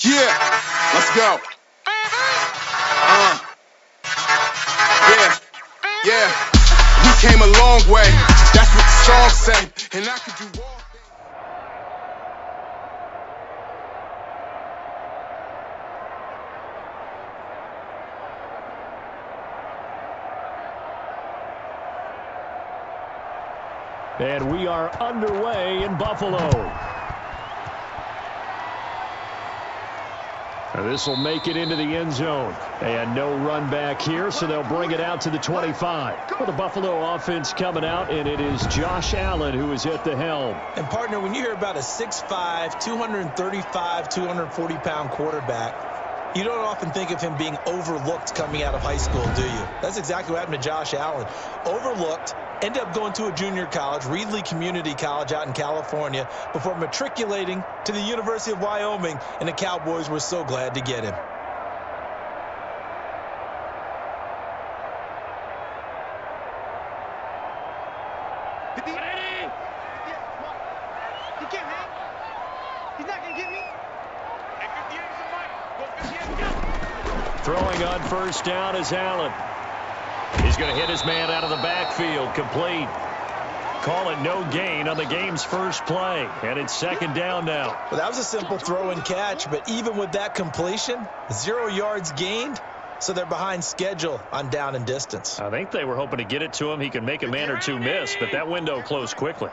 Yeah, let's go. Yeah. We came a long way. That's what the song say. And I could do all. And we are underway in Buffalo. This will make it into the end zone. And no run back here, so they'll bring it out to the 25. For the Buffalo offense coming out, and it is Josh Allen who is at the helm. And, partner, when you hear about a 6'5", 235, 240-pound quarterback, you don't often think of him being overlooked coming out of high school, do you? That's exactly what happened to Josh Allen. Overlooked, ended up going to a junior college, Reedley Community College out in California, before matriculating to the University of Wyoming, and the Cowboys were so glad to get him. Throwing on first down is Allen. He's going to hit his man out of the backfield, complete. Call it no gain on the game's first play, and it's second down now. Well, that was a simple throw and catch, but even with that completion, 0 yards gained, so they're behind schedule on down and distance. I think they were hoping to get it to him. He can make a man or two miss, but that window closed quickly.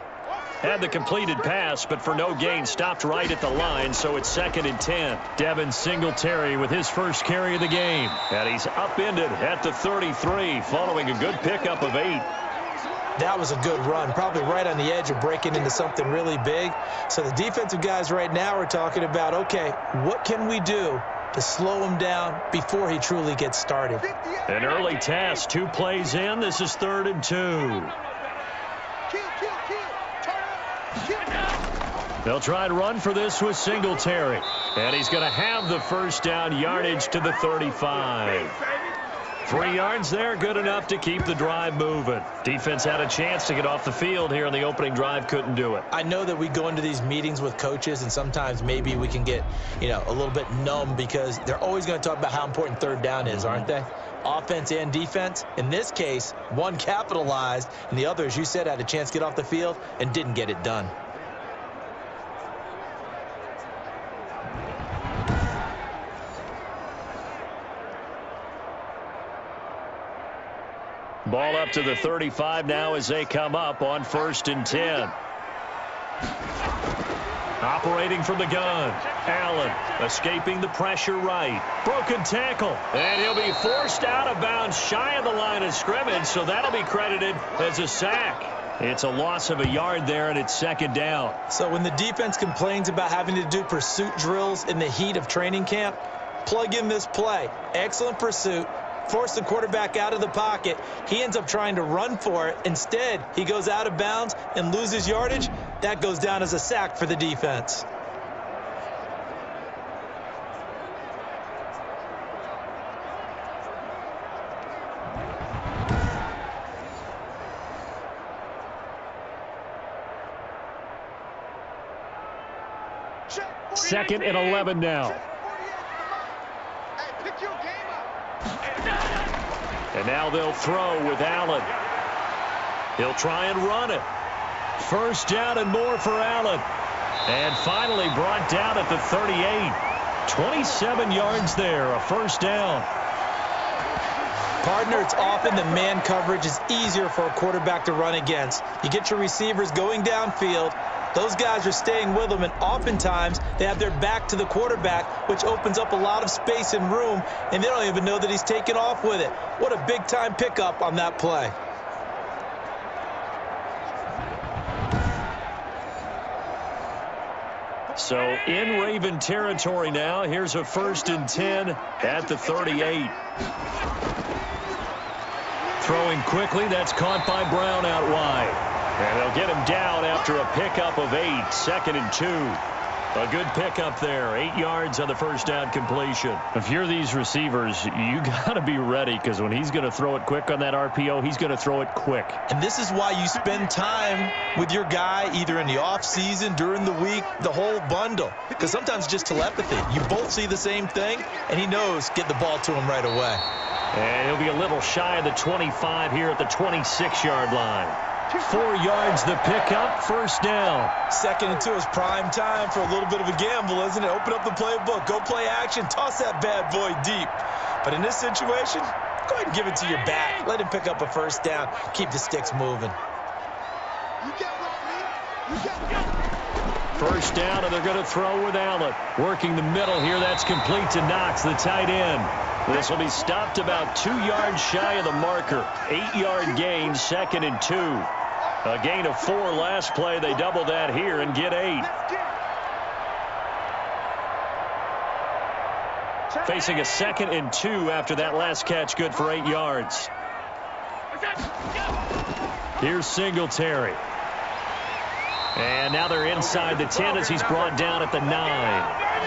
Had the completed pass, but for no gain, stopped right at the line, so it's 2nd and 10. Devin Singletary with his first carry of the game. And he's upended at the 33, following a good pickup of 8. That was a good run, probably right on the edge of breaking into something really big. So the defensive guys right now are talking about, okay, what can we do to slow him down before he truly gets started? An early task, 2 plays in. This is 3rd and 2. They'll try and run for this with Singletary. And he's going to have the first down, yardage to the 35. 3 yards there, good enough to keep the drive moving. Defense had a chance to get off the field here in the opening drive, couldn't do it. I know that we go into these meetings with coaches, and sometimes maybe we can get, a little bit numb because they're always going to talk about how important third down is, aren't they? Offense and defense. In this case, one capitalized, and the other, as you said, had a chance to get off the field and didn't get it done. Ball up to the 35 now as they come up on 1st and 10. Operating from the gun. Allen escaping the pressure right. Broken tackle. And he'll be forced out of bounds shy of the line of scrimmage, so that'll be credited as a sack. It's a loss of a yard there, and it's 2nd down. So when the defense complains about having to do pursuit drills in the heat of training camp, plug in this play. Excellent pursuit. Force the quarterback out of the pocket. He ends up trying to run for it. Instead, he goes out of bounds and loses yardage. That goes down as a sack for the defense. Second and 11 now. And now they'll throw with Allen. He'll try and run it. First down and more for Allen. And finally brought down at the 38. 27 yards there, a first down. Partner, it's often the man coverage is easier for a quarterback to run against. You get your receivers going downfield. Those guys are staying with them, and oftentimes they have their back to the quarterback, which opens up a lot of space and room, and they don't even know that he's taken off with it. What a big-time pickup on that play. So in Raven territory now. Here's a 1st and 10 at the 38. Throwing quickly, that's caught by Brown out wide. And they'll get him down after a pickup of 8, 2nd and 2. A good pickup there. 8 yards on the first down completion. If you're these receivers, you got to be ready, because when he's going to throw it quick on that RPO, he's going to throw it quick. And this is why you spend time with your guy either in the offseason, during the week, the whole bundle. Because sometimes just telepathy. You both see the same thing, and he knows get the ball to him right away. And he'll be a little shy of the 25 here at the 26-yard line. 4 yards the pickup, first down. 2nd and 2 is prime time for a little bit of a gamble, isn't it? Open up the playbook, go play action, toss that bad boy deep. But in this situation, go ahead and give it to your back. Let him pick up a first down. Keep the sticks moving. First down, and they're going to throw with Allen. Working the middle here, that's complete to Knox, the tight end. This will be stopped about 2 yards shy of the marker. 8-yard gain, 2nd and 2. A gain of 4 last play. They double that here and get 8. Facing a 2nd and 2 after that last catch, good for 8 yards. Here's Singletary. And now they're inside the 10 as he's brought down at the 9.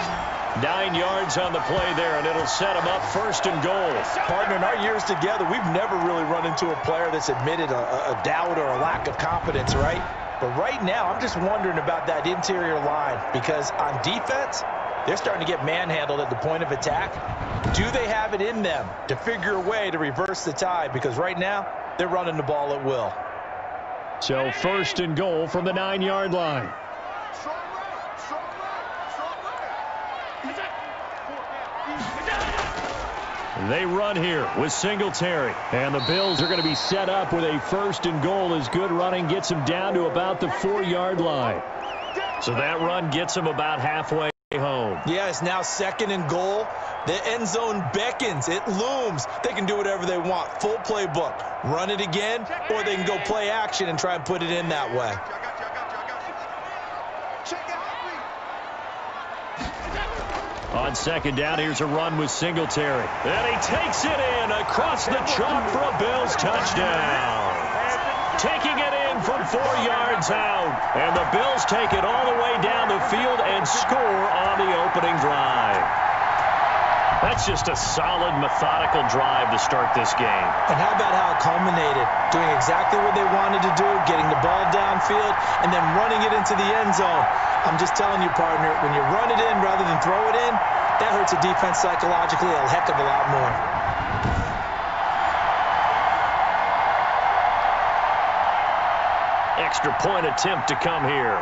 9 yards on the play there, and it'll set him up 1st and goal. Partner, in our years together, we've never really run into a player that's admitted a doubt or a lack of confidence, right? But right now, I'm just wondering about that interior line, because on defense, they're starting to get manhandled at the point of attack. Do they have it in them to figure a way to reverse the tide? Because right now, they're running the ball at will. So 1st and goal from the 9-yard line. They run here with Singletary. And the Bills are going to be set up with a 1st and goal as good running gets them down to about the 4-yard line. So that run gets them about halfway home. Yeah, it's now 2nd and goal. The end zone beckons. It looms. They can do whatever they want. Full playbook. Run it again, or they can go play action and try and put it in that way. On 2nd down, here's a run with Singletary. And he takes it in across the chalk for a Bills touchdown. Taking it in from 4 yards out. And the Bills take it all the way down the field and score on the opening drive. That's just a solid, methodical drive to start this game. And how about how it culminated? Doing exactly what they wanted to do, getting the ball downfield, and then running it into the end zone. I'm just telling you, partner, when you run it in rather than throw it in, that hurts a defense psychologically a heck of a lot more. Extra point attempt to come here.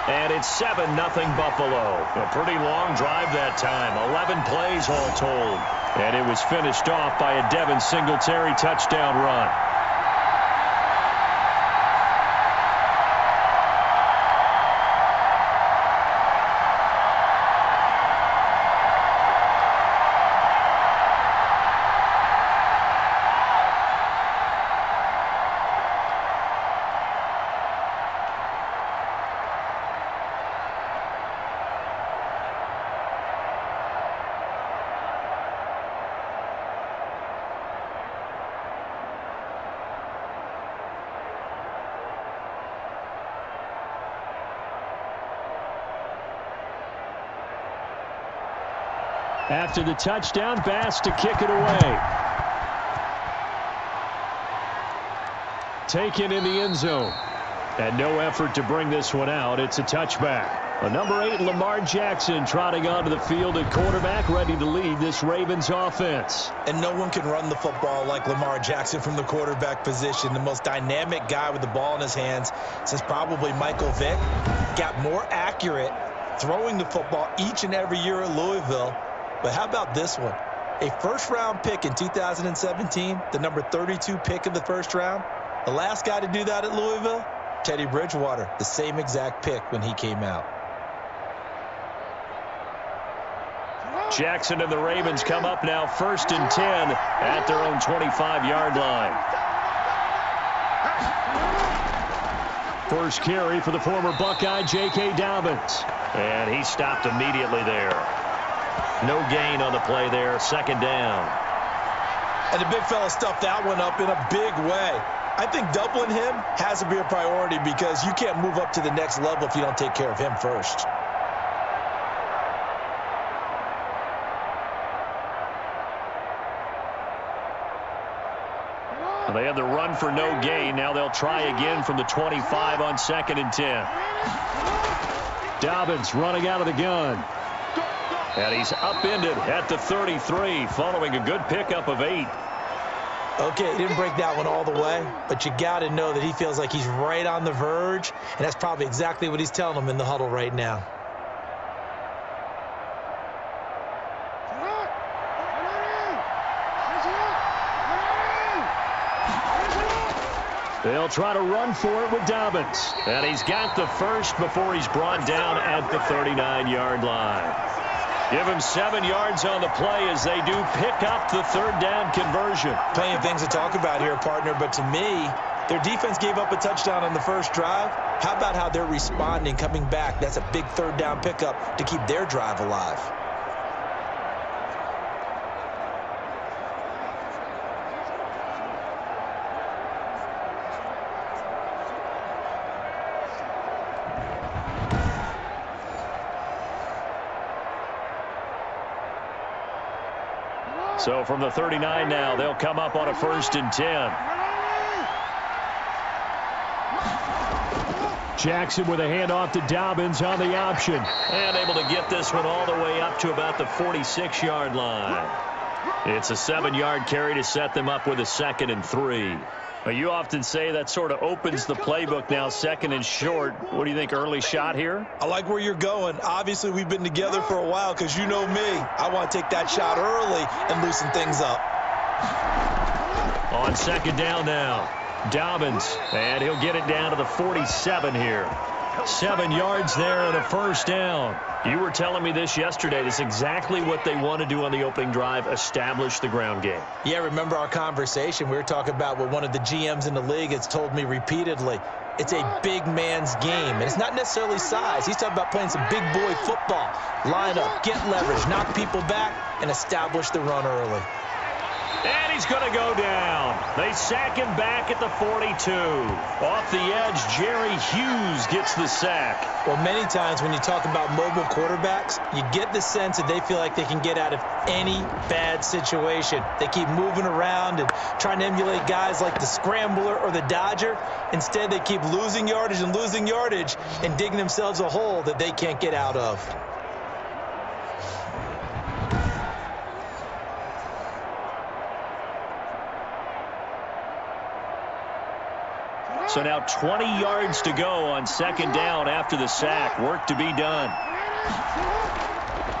And it's 7-0 Buffalo. A pretty long drive that time. 11 plays all told. And it was finished off by a Devin Singletary touchdown run. After the touchdown, Bass to kick it away. Taken in the end zone. And no effort to bring this one out. It's a touchback. A number 8, Lamar Jackson, trotting onto the field at quarterback, ready to lead this Ravens offense. And no one can run the football like Lamar Jackson from the quarterback position. The most dynamic guy with the ball in his hands since probably Michael Vick. Got more accurate throwing the football each and every year at Louisville. But how about this one? A first-round pick in 2017, the number 32 pick in the first round. The last guy to do that at Louisville, Teddy Bridgewater, the same exact pick when he came out. Jackson and the Ravens come up now 1st and 10 at their own 25-yard line. First carry for the former Buckeye, J.K. Dobbins. And he stopped immediately there. No gain on the play there, 2nd down. And the big fella stuffed that one up in a big way. I think doubling him has to be a priority because you can't move up to the next level if you don't take care of him first. They had the run for no gain. Now they'll try again from the 25 on 2nd and 10. Dobbins running out of the gun. And he's upended at the 33 following a good pickup of 8. Okay, he didn't break that one all the way, but you got to know that he feels like he's right on the verge, and that's probably exactly what he's telling them in the huddle right now. They'll try to run for it with Dobbins. And he's got the first before he's brought down at the 39-yard line. Give him 7 yards on the play as they do pick up the 3rd down conversion. Plenty of things to talk about here, partner, but to me, their defense gave up a touchdown on the first drive. How about how they're responding, coming back? That's a big 3rd down pickup to keep their drive alive. So from the 39 now, they'll come up on a 1st and 10. Jackson with a handoff to Dobbins on the option. And able to get this one all the way up to about the 46-yard line. It's a 7-yard carry to set them up with a 2nd and 3. Now, you often say that sort of opens the playbook now, 2nd and short. What do you think, early shot here? I like where you're going. Obviously, we've been together for a while because you know me. I want to take that shot early and loosen things up. On 2nd down now, Dobbins, and he'll get it down to the 47 here. 7 yards there and a 1st down. You were telling me this yesterday. This is exactly what they want to do on the opening drive, establish the ground game. Yeah, remember our conversation. We were talking about what one of the GMs in the league has told me repeatedly. It's a big man's game, and it's not necessarily size. He's talking about playing some big boy football. Line up, get leverage, knock people back, and establish the run early. And he's going to go down. They sack him back at the 42. Off the edge, Jerry Hughes gets the sack. Well, many times when you talk about mobile quarterbacks, you get the sense that they feel like they can get out of any bad situation. They keep moving around and trying to emulate guys like the Scrambler or the Dodger. Instead, they keep losing yardage and digging themselves a hole that they can't get out of. So now 20 yards to go on 2nd down after the sack. Work to be done.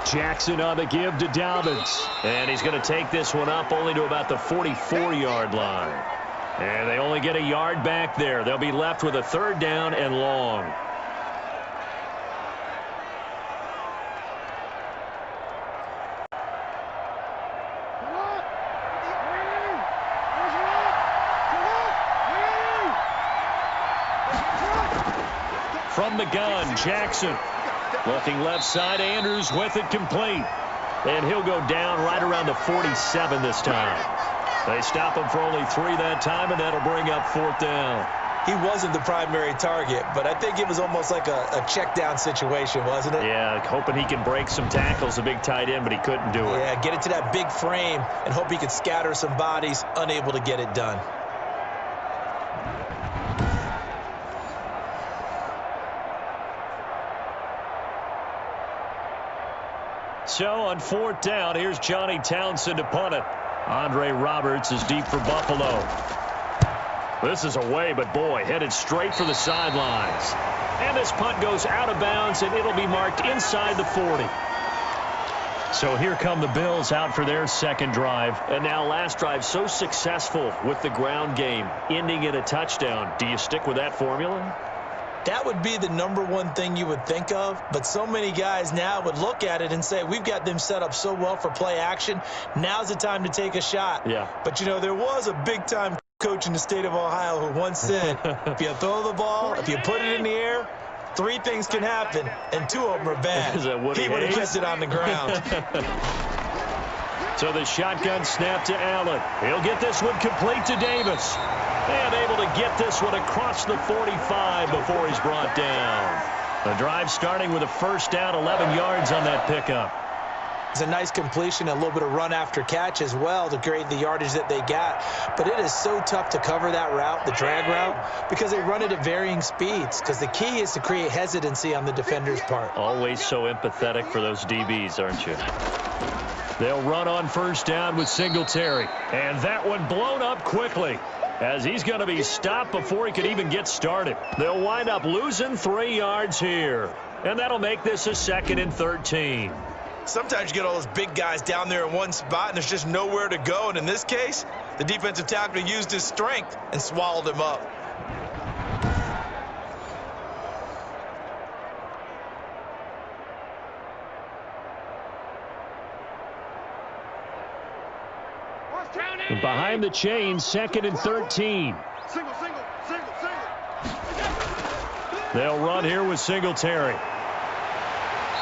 Jackson on the give to Dobbins. And he's going to take this one up only to about the 44-yard line. And they only get a yard back there. They'll be left with a 3rd down and long. From the gun, Jackson. Looking left side, Andrews with it complete. And he'll go down right around the 47 this time. They stop him for only 3 that time, and that'll bring up 4th down. He wasn't the primary target, but I think it was almost like a check down situation, wasn't it? Yeah, hoping he can break some tackles, a big tight end, but he couldn't do it. Yeah, get it to that big frame and hope he could scatter some bodies, unable to get it done. So on 4th down, here's Johnny Townsend to punt it. Andre Roberts is deep for Buffalo. This is away, but boy, headed straight for the sidelines. And this punt goes out of bounds, and it'll be marked inside the 40. So here come the Bills out for their 2nd drive. And now last drive so successful with the ground game, ending in a touchdown. Do you stick with that formula? That would be the #1 thing you would think of, but so many guys now would look at it and say, we've got them set up so well for play action. Now's the time to take a shot. Yeah. But, you know, there was a big-time coach in the state of Ohio who once said, if you throw the ball, if you put it in the air, 3 things can happen, and 2 of them are bad. Is that Woody he would have Hayes? kept it on the ground. So the shotgun snap to Allen. He'll get this one complete to Davis. And able to get this one across the 45 before he's brought down. The drive starting with a first down, 11 yards on that pickup. It's a nice completion, a little bit of run after catch as well to create the yardage that they got. But it is so tough to cover that route, the drag route, because they run it at varying speeds. Because the key is to create hesitancy on the defender's part. Always so empathetic for those DBs, aren't you? They'll run on first down with Singletary. And that one blown up quickly, as he's going to be stopped before he could even get started. They'll wind up losing 3 yards here. And that'll make this a 2nd and 13. Sometimes you get all those big guys down there in one spot, and there's just nowhere to go. And in this case, the defensive tackle used his strength and swallowed him up. Behind the chains, 2nd and 13. They'll run here with Singletary.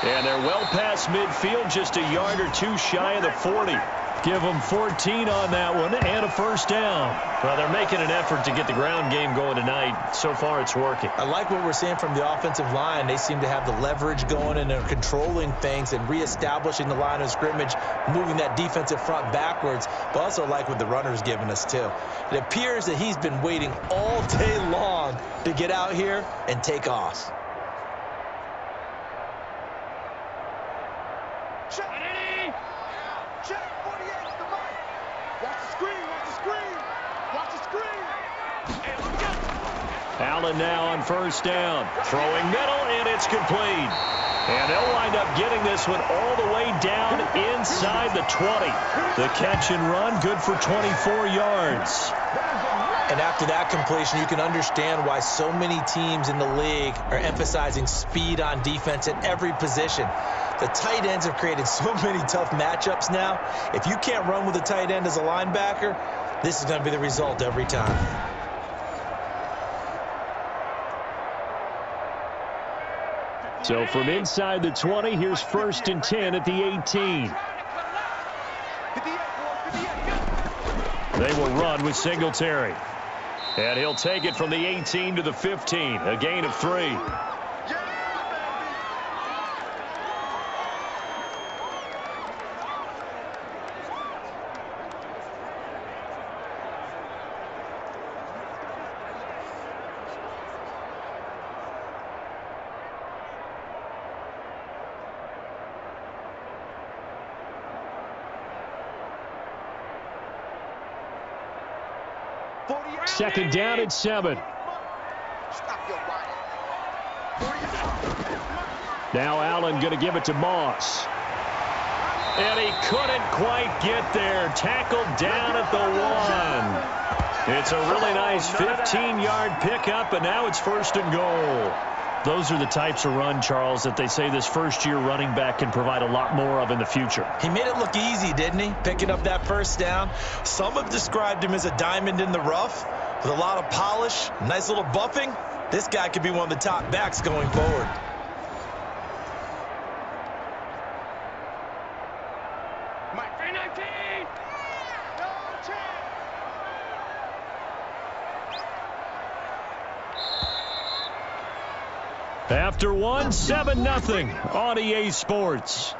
And they're well past midfield, just a yard or two shy of the 40. Give them 14 on that one and a first down. Well, they're making an effort to get the ground game going tonight. So far, it's working. I like what we're seeing from the offensive line. They seem to have the leverage going, and they're controlling things and reestablishing the line of scrimmage, moving that defensive front backwards. But also like what the runner's giving us, too. It appears that he's been waiting all day long to get out here and take off. Allen now on first down. Throwing middle, and it's complete. And they'll wind up getting this one all the way down inside the 20. The catch and run, good for 24 yards. And after that completion, you can understand why so many teams in the league are emphasizing speed on defense at every position. The tight ends have created so many tough matchups now. If you can't run with a tight end as a linebacker, this is going to be the result every time. So from inside the 20, here's 1st and 10 at the 18. They will run with Singletary. And he'll take it from the 18 to the 15, a gain of 3. Second down at 7. Now Allen going to give it to Moss. And he couldn't quite get there. Tackled down at the 1. It's a really nice 15-yard pickup, and now it's 1st and goal. Those are the types of run, Charles, that they say this first-year running back can provide a lot more of in the future. He made it look easy, didn't he? Picking up that first down. Some have described him as a diamond in the rough with a lot of polish, nice little buffing. This guy could be one of the top backs going forward. After 1, 7-0 on EA Sports.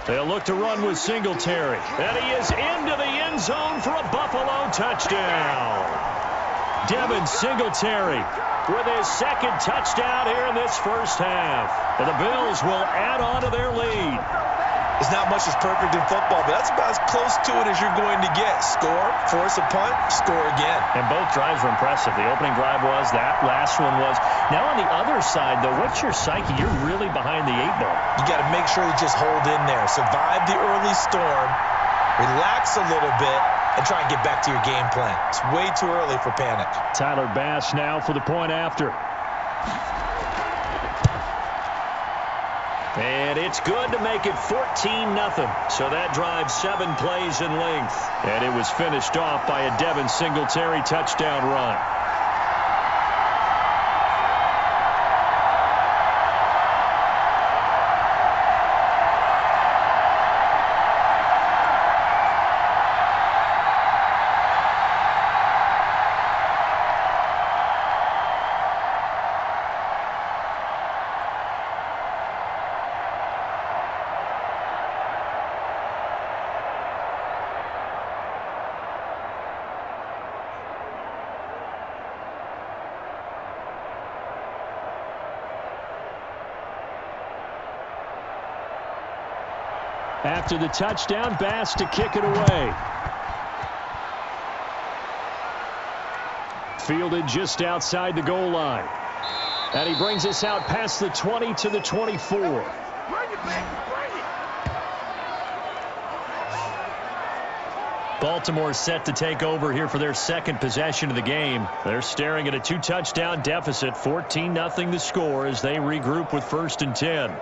They'll look to run with Singletary. And he is into the end zone for a Buffalo touchdown. Devin Singletary with his 2nd touchdown here in this first half. And the Bills will add on to their lead. It's not much as perfect in football, but that's about as close to it as you're going to get. Score, force a punt, score again. And both drives were impressive. The opening drive was, that last one was. Now on the other side, though, what's your psyche? You're really behind the 8 ball. You got to make sure you just hold in there. Survive the early storm Relax a little bit and try and get back to your game plan. It's way too early for panic. Tyler Bass now for the point after. And it's good to make it 14-0. So that drives 7 plays in length. And it was finished off by a Devin Singletary touchdown run. After the touchdown, Bass to kick it away. Fielded just outside the goal line. And he brings us out past the 20 to the 24. Baltimore set to take over here for their second possession of the game. They're staring at a 2-touchdown deficit, 14-0 the score as they regroup with 1st and 10.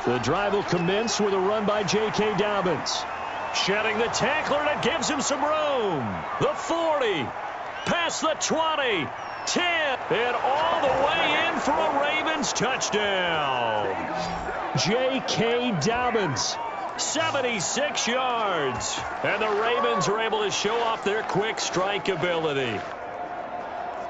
The drive will commence with a run by J.K. Dobbins. Shedding the tackler, and it gives him some room. The 40, past the 20, 10, and all the way in for a Ravens touchdown. J.K. Dobbins, 76 yards. And the Ravens are able to show off their quick strike ability.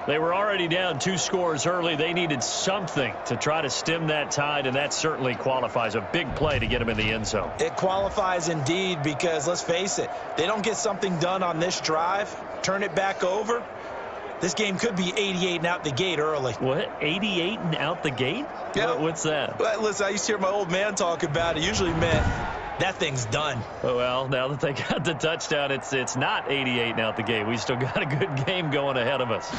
They were already down 2 scores early. They needed something to try to stem that tide, and that certainly qualifies. A big play to get them in the end zone. It qualifies indeed because, let's face it, they don't get something done on this drive, turn it back over, this game could be 88 and out the gate early. What? 88 and out the gate? Yeah. What's that? Well, listen, I used to hear my old man talk about it. Usually meant that thing's done. Well, now that they got the touchdown, it's not 88 and out the gate. We still got a good game going ahead of us.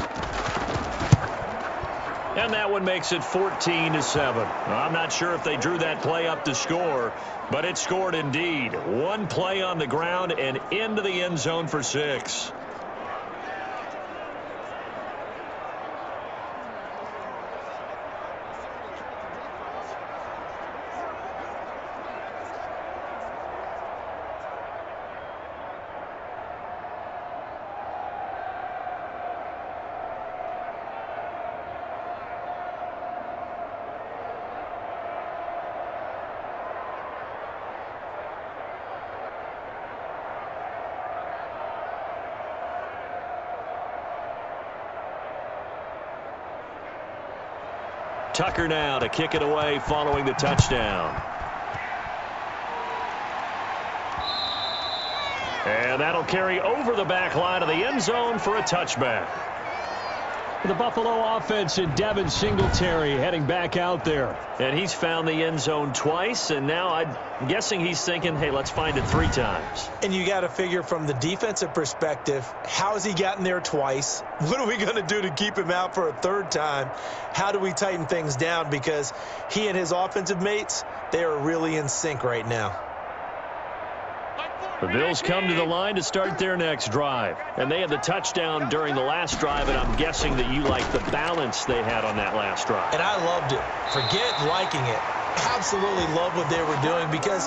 And that one makes it 14-7. I'm not sure if they drew that play up to score, but it scored indeed. 1 play on the ground and into the end zone for 6. Tucker now to kick it away following the touchdown. And that'll carry over the back line of the end zone for a touchback. The Buffalo offense and Devin Singletary heading back out there. And he's found the end zone twice, and now I'm guessing he's thinking, hey, let's find it 3 times. And you got to figure from the defensive perspective, how has he gotten there twice? What are we going to do to keep him out for a 3rd time? How do we tighten things down? Because he and his offensive mates, they are really in sync right now. The Bills come to the line to start their next drive. And they had the touchdown during the last drive, and I'm guessing that you like the balance they had on that last drive. And I loved it. Forget liking it. Absolutely love what they were doing, because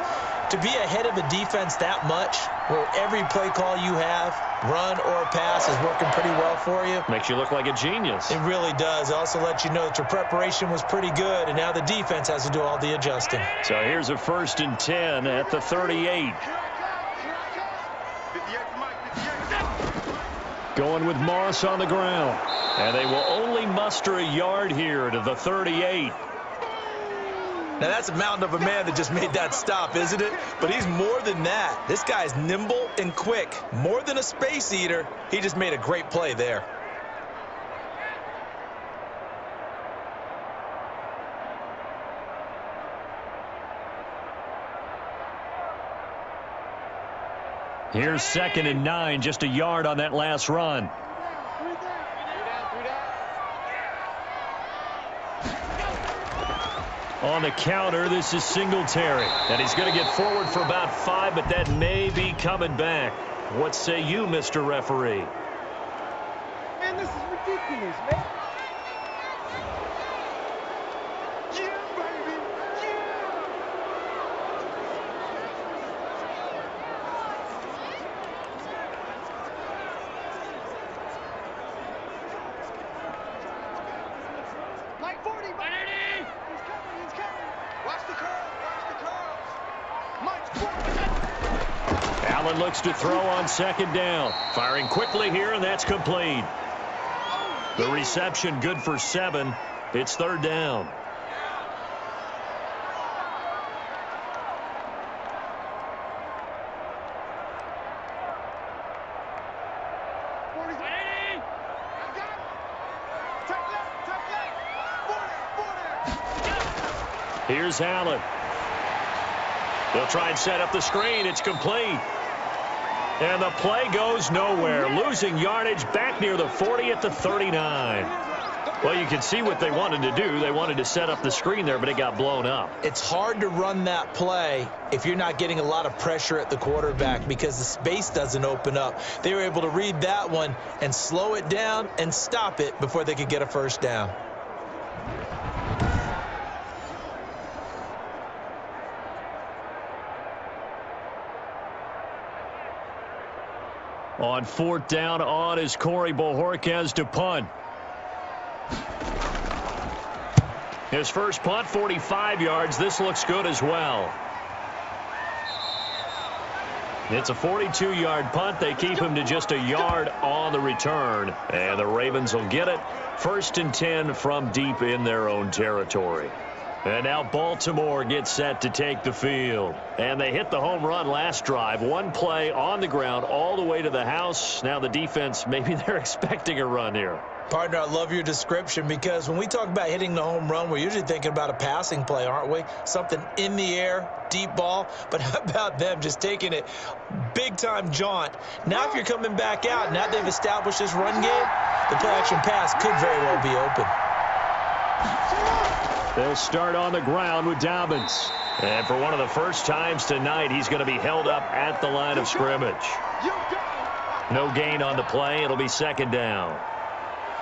to be ahead of a defense that much, where every play call you have, run or pass, is working pretty well for you. Makes you look like a genius. It really does. It also lets you know that your preparation was pretty good, and now the defense has to do all the adjusting. So here's a 1st and 10 at the 38. Going with Moss on the ground. And they will only muster a yard here to the 38. Now, that's a mountain of a man that just made that stop, isn't it? But he's more than that. This guy's nimble and quick. More than a space eater, he just made a great play there. Here's 2nd and 9, just a yard on that last run. On the counter, this is Singletary. And he's going to get forward for about 5, but that may be coming back. What say you, Mr. Referee? Man, this is ridiculous, man. Allen looks to throw on 2nd down. Firing quickly here, and that's complete. The reception good for 7. It's 3rd down. Here's Allen. They'll try and set up the screen. It's complete. And the play goes nowhere. Losing yardage back near the 40 at the 39. Well, you can see what they wanted to do. They wanted to set up the screen there, but it got blown up. It's hard to run that play if you're not getting a lot of pressure at the quarterback because the space doesn't open up. They were able to read that one and slow it down and stop it before they could get a 1st down. On 4th down, on is Corey Bojorquez to punt. His first punt, 45 yards. This looks good as well. It's a 42-yard punt. They keep him to just a yard on the return. And the Ravens will get it. 1st and 10 from deep in their own territory. And now Baltimore gets set to take the field. And they hit the home run last drive. One play on the ground all the way to the house. Now the defense, maybe they're expecting a run here. Partner, I love your description because when we talk about hitting the home run, we're usually thinking about a passing play, aren't we? Something in the air, deep ball. But how about them just taking it big-time jaunt? Now if you're coming back out, now they've established this run game, the play-action pass could very well be open. They'll start on the ground with Dobbins. And for one of the first times tonight, he's going to be held up at the line of scrimmage. No gain on the play. It'll be 2nd down.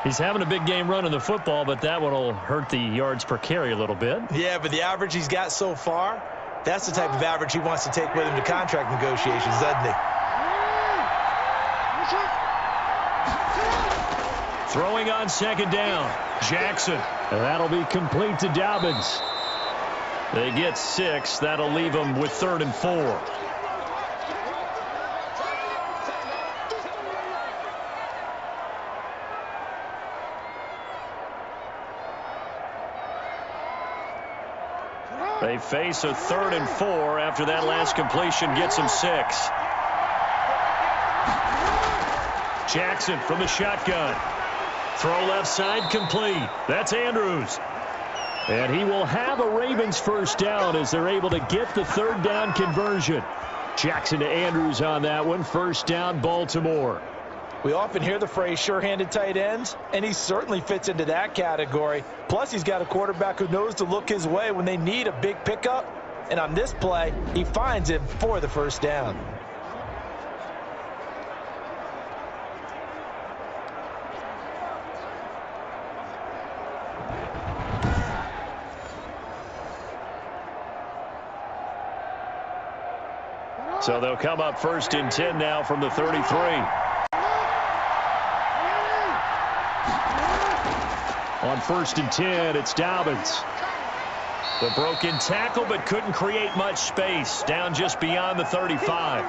He's having a big game running the football, but that one will hurt the yards per carry a little bit. Yeah, but the average he's got so far, that's the type of average he wants to take with him to contract negotiations, doesn't he? Throwing on 2nd down. Jackson. And that'll be complete to Dobbins. They get 6. That'll leave them with 3rd and 4. They face a 3rd and 4 after that last completion gets them 6. Jackson from the shotgun. Throw left side complete. That's Andrews. And he will have a Ravens 1st down as they're able to get the 3rd down conversion. Jackson to Andrews on that one. 1st down, Baltimore. We often hear the phrase sure-handed tight ends, and he certainly fits into that category. Plus, he's got a quarterback who knows to look his way when they need a big pickup. And on this play, he finds him for the 1st down. So they'll come up 1st and 10 now from the 33. On 1st and 10, it's Dobbins. The broken tackle, but couldn't create much space. Down just beyond the 35.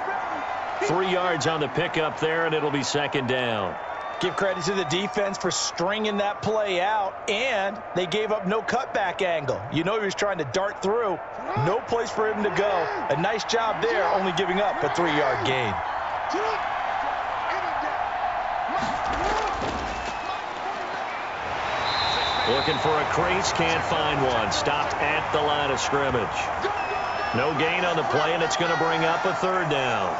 3 yards on the pickup there, and it'll be 2nd down. Give credit to the defense for stringing that play out, and they gave up no cutback angle. You know he was trying to dart through. No place for him to go. A nice job there, only giving up a 3-yard gain. Looking for a crease, can't find one. Stopped at the line of scrimmage. No gain on the play, and it's going to bring up a 3rd down.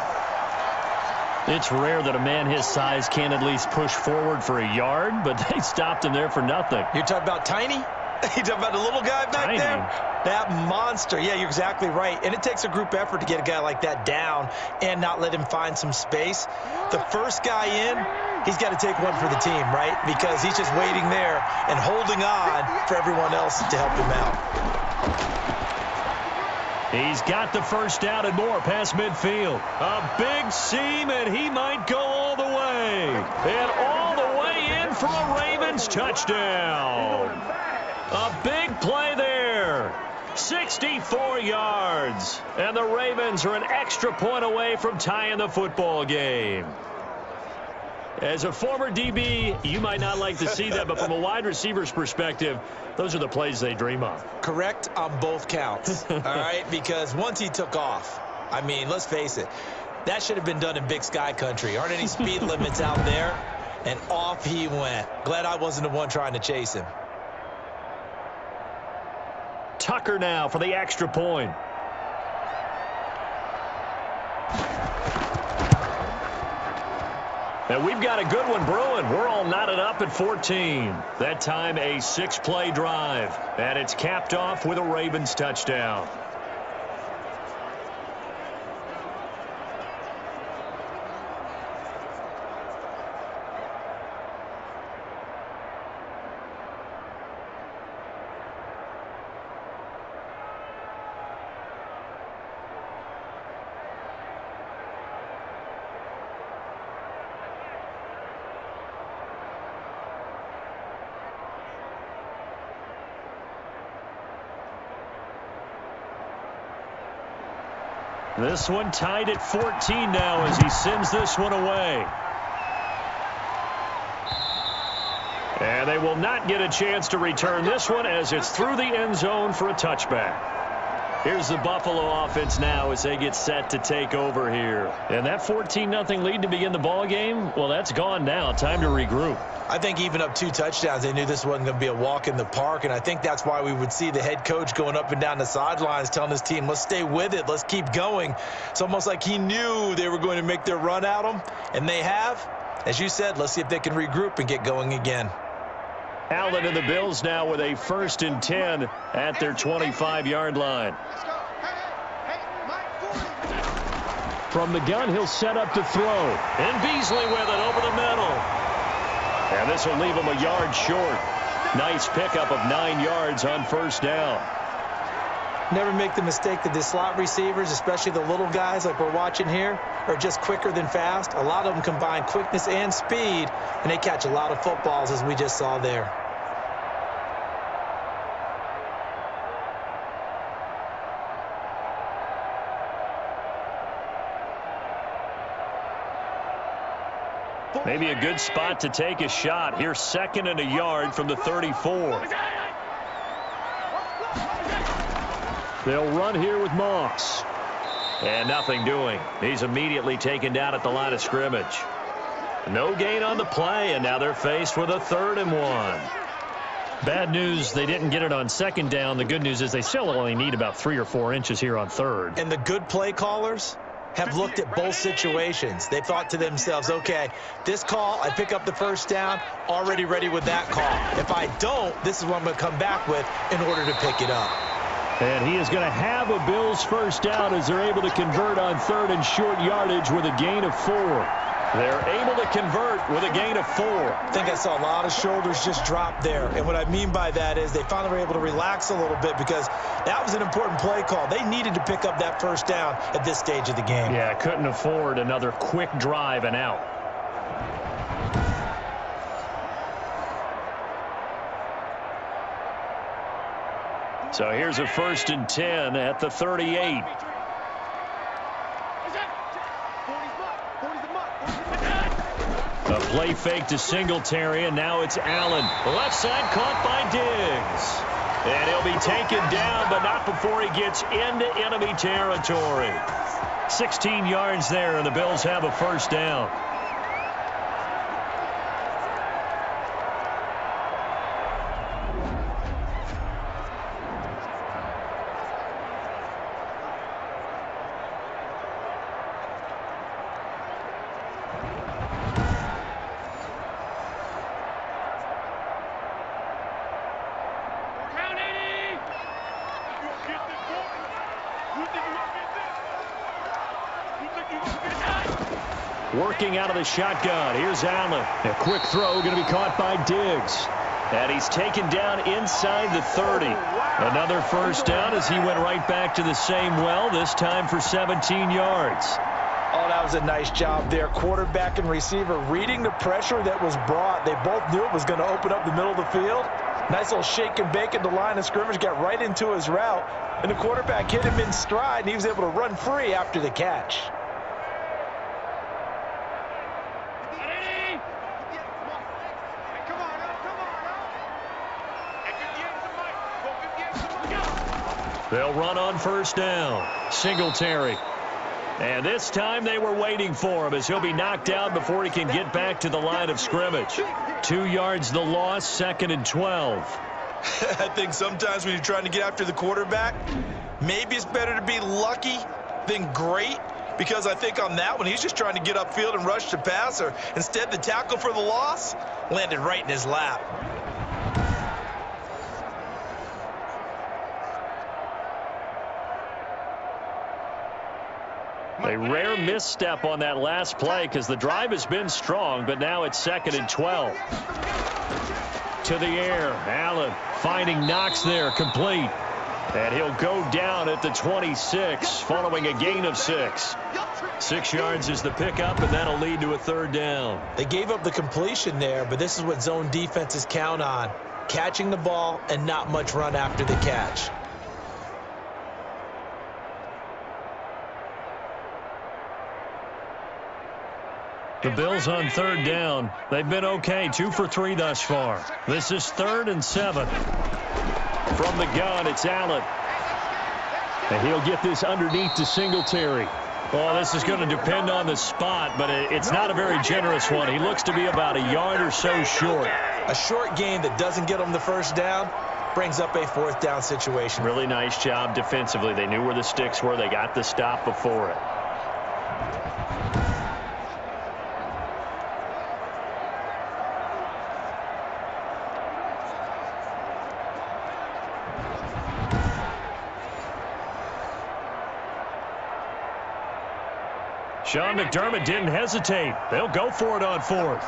It's rare that a man his size can't at least push forward for a yard, but they stopped him there for nothing. You're talking about Tiny? You're talking about the little guy back Tiny. there? That monster. Yeah, you're exactly right. And it takes a group effort to get a guy like that down and not let him find some space. The first guy in, he's got to take one for the team, right? Because he's just waiting there and holding on for everyone else to help him out. He's got the first down and more past midfield. A big seam, and he might go all the way. And all the way in for a Ravens touchdown. A big play there. 64 yards. And the Ravens are an extra point away from tying the football game. As a former DB, you might not like to see that, but from a wide receiver's perspective, those are the plays they dream of. Correct on both counts, all right? Because once he took off, I mean, let's face it, that should have been done in Big Sky country. Aren't any speed limits out there? And off he went. Glad I wasn't the one trying to chase him. Tucker now for the extra point. And we've got a good one brewing. We're all knotted up at 14. That time a 6-play drive. And it's capped off with a Ravens touchdown. This one tied at 14 now as he sends this one away. And they will not get a chance to return this one as it's through the end zone for a touchback. Here's the Buffalo offense now as they get set to take over here. And that 14-0 lead to begin the ball game, well, that's gone now. Time to regroup. I think even up 2 touchdowns, they knew this wasn't going to be a walk in the park, and I think that's why we would see the head coach going up and down the sidelines telling his team, let's stay with it, let's keep going. It's almost like he knew they were going to make their run at him, and they have. As you said, let's see if they can regroup and get going again. Allen and the Bills now with a 1st and 10 at their 25-yard line. From the gun, he'll set up to throw. And Beasley with it over the middle. And this will leave him a yard short. Nice pickup of 9 yards on 1st down. Never make the mistake that the slot receivers, especially the little guys like we're watching here, are just quicker than fast. A lot of them combine quickness and speed, and they catch a lot of footballs, as we just saw there. Maybe a good spot to take a shot. Here's 2nd and a yard from the 34. They'll run here with Moss. And nothing doing. He's immediately taken down at the line of scrimmage. No gain on the play, and now they're faced with a 3rd and 1. Bad news, they didn't get it on 2nd down. The good news is they still only need about 3 or 4 inches here on 3rd. And the good play callers have looked at both situations. They thought to themselves, okay, this call, I pick up the 1st down, already ready with that call. If I don't, this is what I'm going to come back with in order to pick it up. And he is going to have a Bills 1st down as they're able to convert on 3rd and short yardage with a gain of 4. They're able to convert with a gain of 4. I think I saw a lot of shoulders just drop there. And what I mean by that is they finally were able to relax a little bit because that was an important play call. They needed to pick up that 1st down at this stage of the game. Yeah, couldn't afford another quick drive and out. So here's a 1st and 10 at the 38. A play fake to Singletary, and now it's Allen. Left side caught by Diggs. And he'll be taken down, but not before he gets into enemy territory. 16 yards there, and the Bills have a 1st down. Working out of the shotgun. Here's Allen. A quick throw going to be caught by Diggs. And he's taken down inside the 30. Another first down as he went right back to the same well, this time for 17 yards. Oh, that was a nice job there. Quarterback and receiver reading the pressure that was brought. They both knew it was going to open up the middle of the field. Nice little shake and bake at the line of scrimmage, got right into his route. And the quarterback hit him in stride, and he was able to run free after the catch. They'll run on first down. Singletary. And this time they were waiting for him as he'll be knocked out before he can get back to the line of scrimmage. 2 yards the loss, 2nd and 12. I think sometimes when you're trying to get after the quarterback, maybe it's better to be lucky than great, because I think on that one he's just trying to get upfield and rush the passer. Instead, the tackle for the loss landed right in his lap. A rare misstep on that last play because the drive has been strong, but now it's 2nd and 12. To the air. Allen finding Knox there, complete. And he'll go down at the 26 following a gain of 6. 6 yards is the pickup, and that'll lead to a 3rd down. They gave up the completion there, but this is what zone defenses count on. Catching the ball and not much run after the catch. The Bills on 3rd down. They've been okay, 2 for 3 thus far. This is 3rd and 7. From the gun, it's Allen. And he'll get this underneath to Singletary. Well, this is going to depend on the spot, but it's not a very generous one. He looks to be about a yard or so short. A short gain that doesn't get him the first down brings up a 4th down situation. Really nice job defensively. They knew where the sticks were. They got the stop before it. Sean McDermott didn't hesitate. They'll go for it on 4th.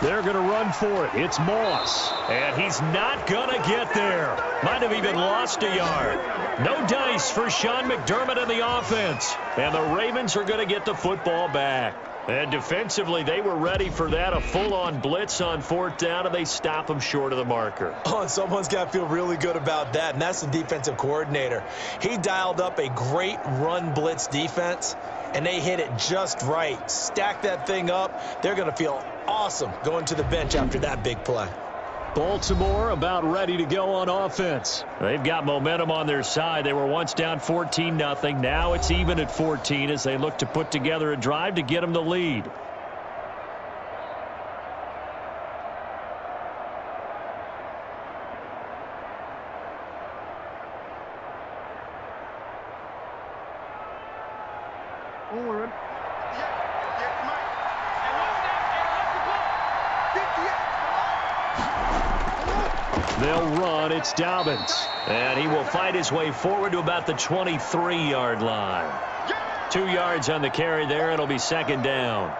They're going to run for it. It's Moss. And he's not going to get there. Might have even lost a yard. No dice for Sean McDermott in the offense. And the Ravens are going to get the football back. And defensively, they were ready for that. A full-on blitz on 4th down, and they stop him short of the marker. Oh, and someone's got to feel really good about that, and that's the defensive coordinator. He dialed up a great run blitz defense, and they hit it just right. Stack that thing up. They're going to feel awesome going to the bench after that big play. Baltimore about ready to go on offense. They've got momentum on their side. They were once down 14-0. Now it's even at 14 as they look to put together a drive to get them the lead. They'll run. It's Dobbins. And he will fight his way forward to about the 23-yard line. 2 yards on the carry there. It'll be 2nd down.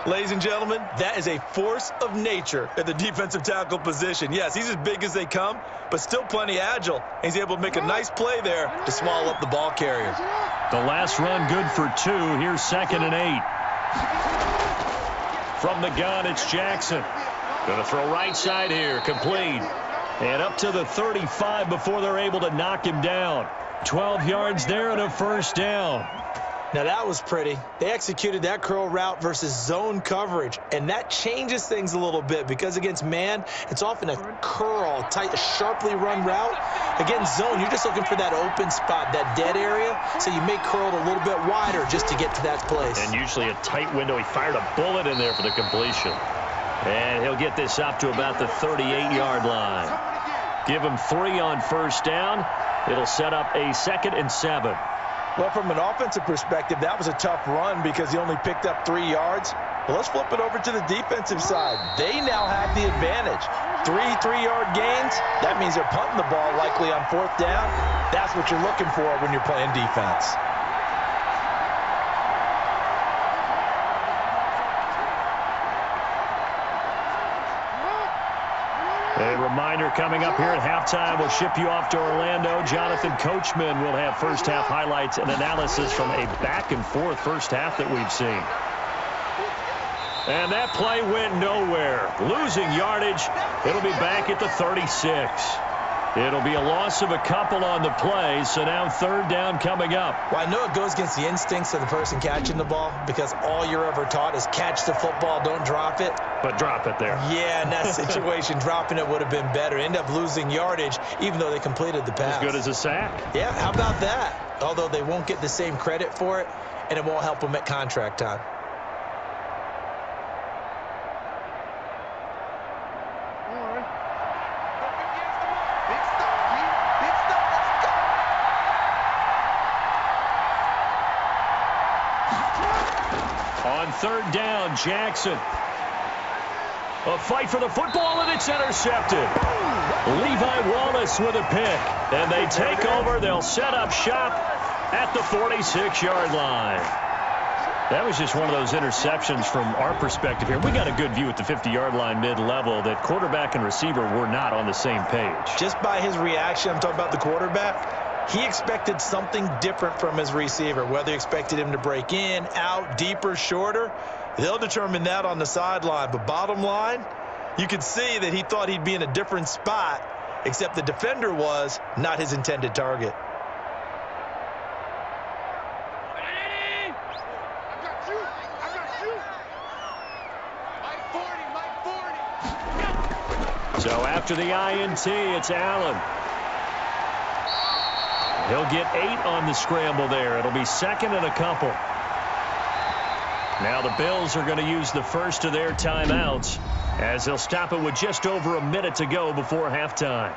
Ladies and gentlemen, that is a force of nature at the defensive tackle position. Yes, he's as big as they come, but still plenty agile. He's able to make a nice play there to swallow up the ball carrier. The last run good for 2. Here's 2nd and 8. From the gun, it's Jackson. Going to throw right side here. Complete. And up to the 35 before they're able to knock him down. 12 yards there and a 1st down. Now that was pretty. They executed that curl route versus zone coverage, and that changes things a little bit because against man, it's often a curl, tight, sharply run route. Against zone, you're just looking for that open spot, that dead area, so you may curl it a little bit wider just to get to that place. And usually a tight window. He fired a bullet in there for the completion. And he'll get this up to about the 38-yard line. Give him 3 on 1st down. It'll set up a 2nd and 7. Well, from an offensive perspective, that was a tough run because he only picked up 3 yards. But let's flip it over to the defensive side. They now have the advantage. 3 3-yard gains. That means they're punting the ball likely on 4th down. That's what you're looking for when you're playing defense. A reminder coming up here at halftime, we'll ship you off to Orlando. Jonathan Coachman will have first half highlights and analysis from a back-and-forth first half that we've seen. And that play went nowhere. Losing yardage. It'll be back at the 36. It'll be a loss of a couple on the play, so now third down coming up. Well, I know it goes against the instincts of the person catching the ball because all you're ever taught is catch the football, don't drop it. But drop it there. Yeah, in that situation, dropping it would have been better. End up losing yardage, even though they completed the pass. As good as a sack. Yeah, how about that? Although they won't get the same credit for it, and it won't help them at contract time. On third down, Jackson. A fight for the football, and it's intercepted. Levi Wallace with a pick. And they take over. They'll set up shop at the 46-yard line. That was just one of those interceptions from our perspective here. We got a good view at the 50-yard line mid-level that quarterback and receiver were not on the same page. Just by his reaction, I'm talking about the quarterback, he expected something different from his receiver. Whether he expected him to break in, out, deeper, shorter, they'll determine that on the sideline. But bottom line, you could see that he thought he'd be in a different spot, except the defender was not his intended target. So after the INT, it's Allen. He'll get 8 on the scramble there. It'll be second and a couple. Now the Bills are going to use the first of their timeouts as they'll stop it with just over a minute to go before halftime.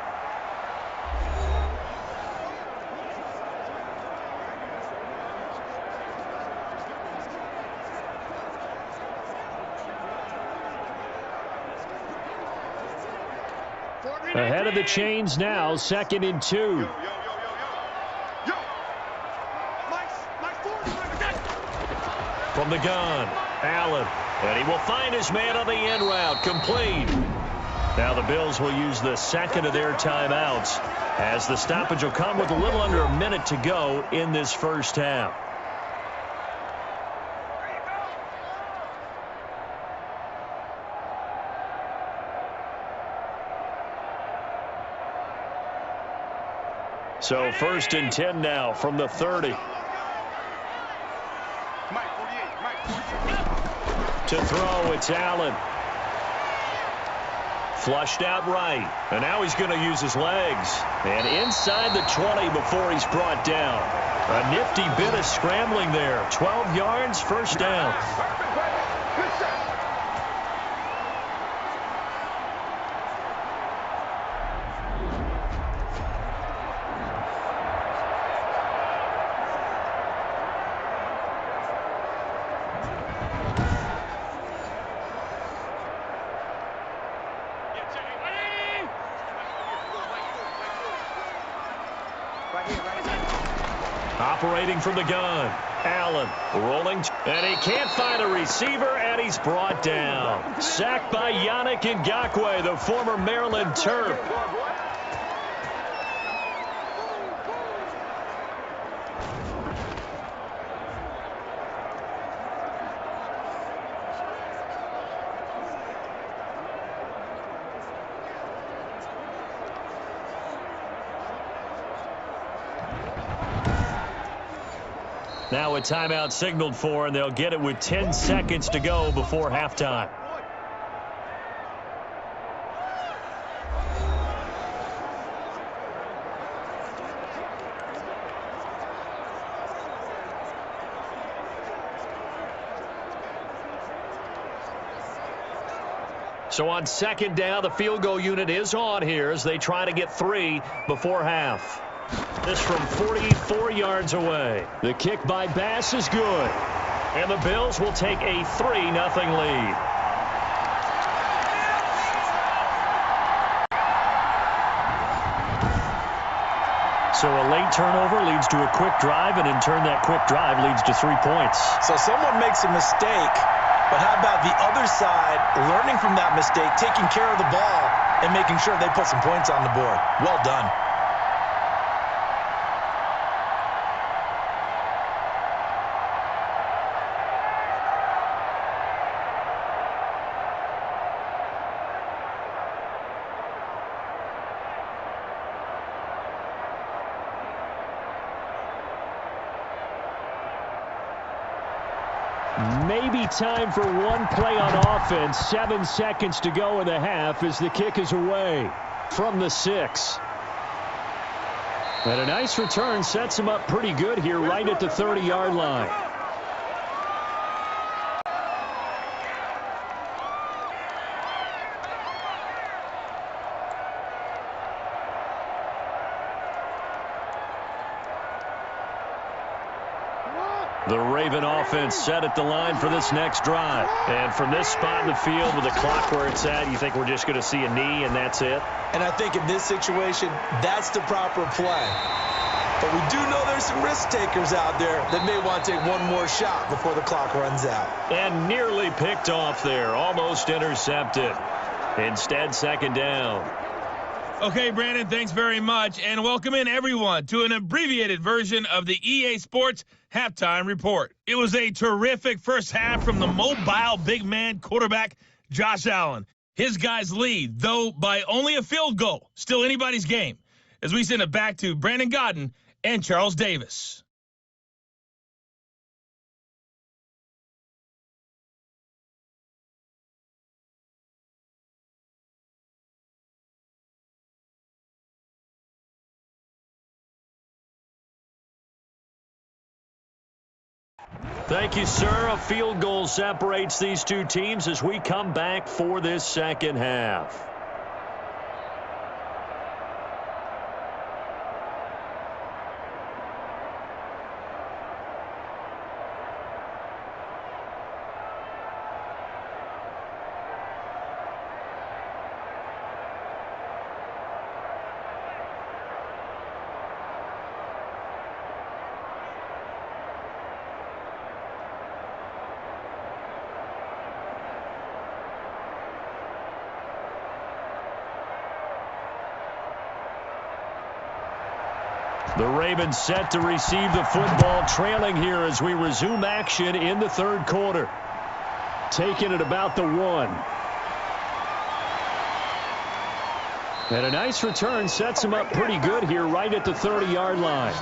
Ahead of the chains now, second and 2. From the gun, Allen. And he will find his man on the end route. Complete. Now the Bills will use the second of their timeouts as the stoppage will come with a little under a minute to go in this first half. So first and 10 now from the 30. To throw, it's Allen. Flushed out right. And now he's going to use his legs. And inside the 20 before he's brought down. A nifty bit of scrambling there. 12 yards, first down. Operating from the gun. Allen rolling. And he can't find a receiver, and he's brought down. Sacked by Yannick Ngakoue, the former Maryland Terp. Now a timeout signaled for, and they'll get it with 10 seconds to go before halftime. So on second down, the field goal unit is on here as they try to get 3 before half. This from 44 yards away. The kick by Bass is good. And the Bills will take a 3-0 lead. So a late turnover leads to a quick drive, and in turn that quick drive leads to 3 points. So someone makes a mistake, But how about the other side, learning from that mistake, taking care of the ball, and making sure they put some points on the board? Well done. Maybe time for one play on offense. 7 seconds to go in the half as the kick is away from the 6. And a nice return sets him up pretty good here right at the 30-yard line. The Raven offense set at the line for this next drive. And from this spot in the field with the clock where it's at, you think we're just going to see a knee and that's it? And I think in this situation, that's the proper play. But we do know there's some risk takers out there that may want to take one more shot before the clock runs out. And nearly picked off there. Almost intercepted. Instead, second down. Okay, Brandon, thanks very much. And welcome in, everyone, to an abbreviated version of the EA Sports Halftime Report. It was a terrific first half from the mobile big man quarterback, Josh Allen. His guys lead, though by only a field goal. Still anybody's game. As we send it back to Brandon Godden and Charles Davis. Thank you, sir. A field goal separates these two teams as we come back for this second half. The Ravens set to receive the football, trailing here as we resume action in the third quarter. Taking it about the 1. And a nice return sets him up pretty good here right at the 30-yard line.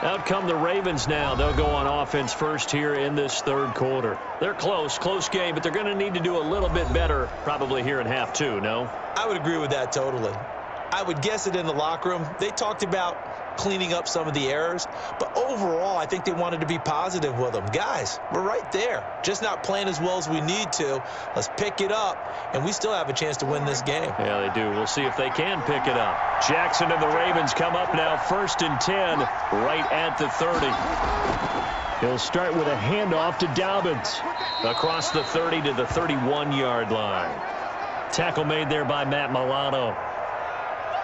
Out come the Ravens now. They'll go on offense first here in this third quarter. They're close game, but they're going to need to do a little bit better probably here in half 2, no? I would agree with that totally. I would guess it in the locker room. They talked about cleaning up some of the errors, but overall, I think they wanted to be positive with them. Guys, we're right there. Just not playing as well as we need to. Let's pick it up, and we still have a chance to win this game. Yeah, they do. We'll see if they can pick it up. Jackson and the Ravens come up now 1st and 10 right at the 30. He'll start with a handoff to Dobbins across the 30 to the 31-yard line. Tackle made there by Matt Milano.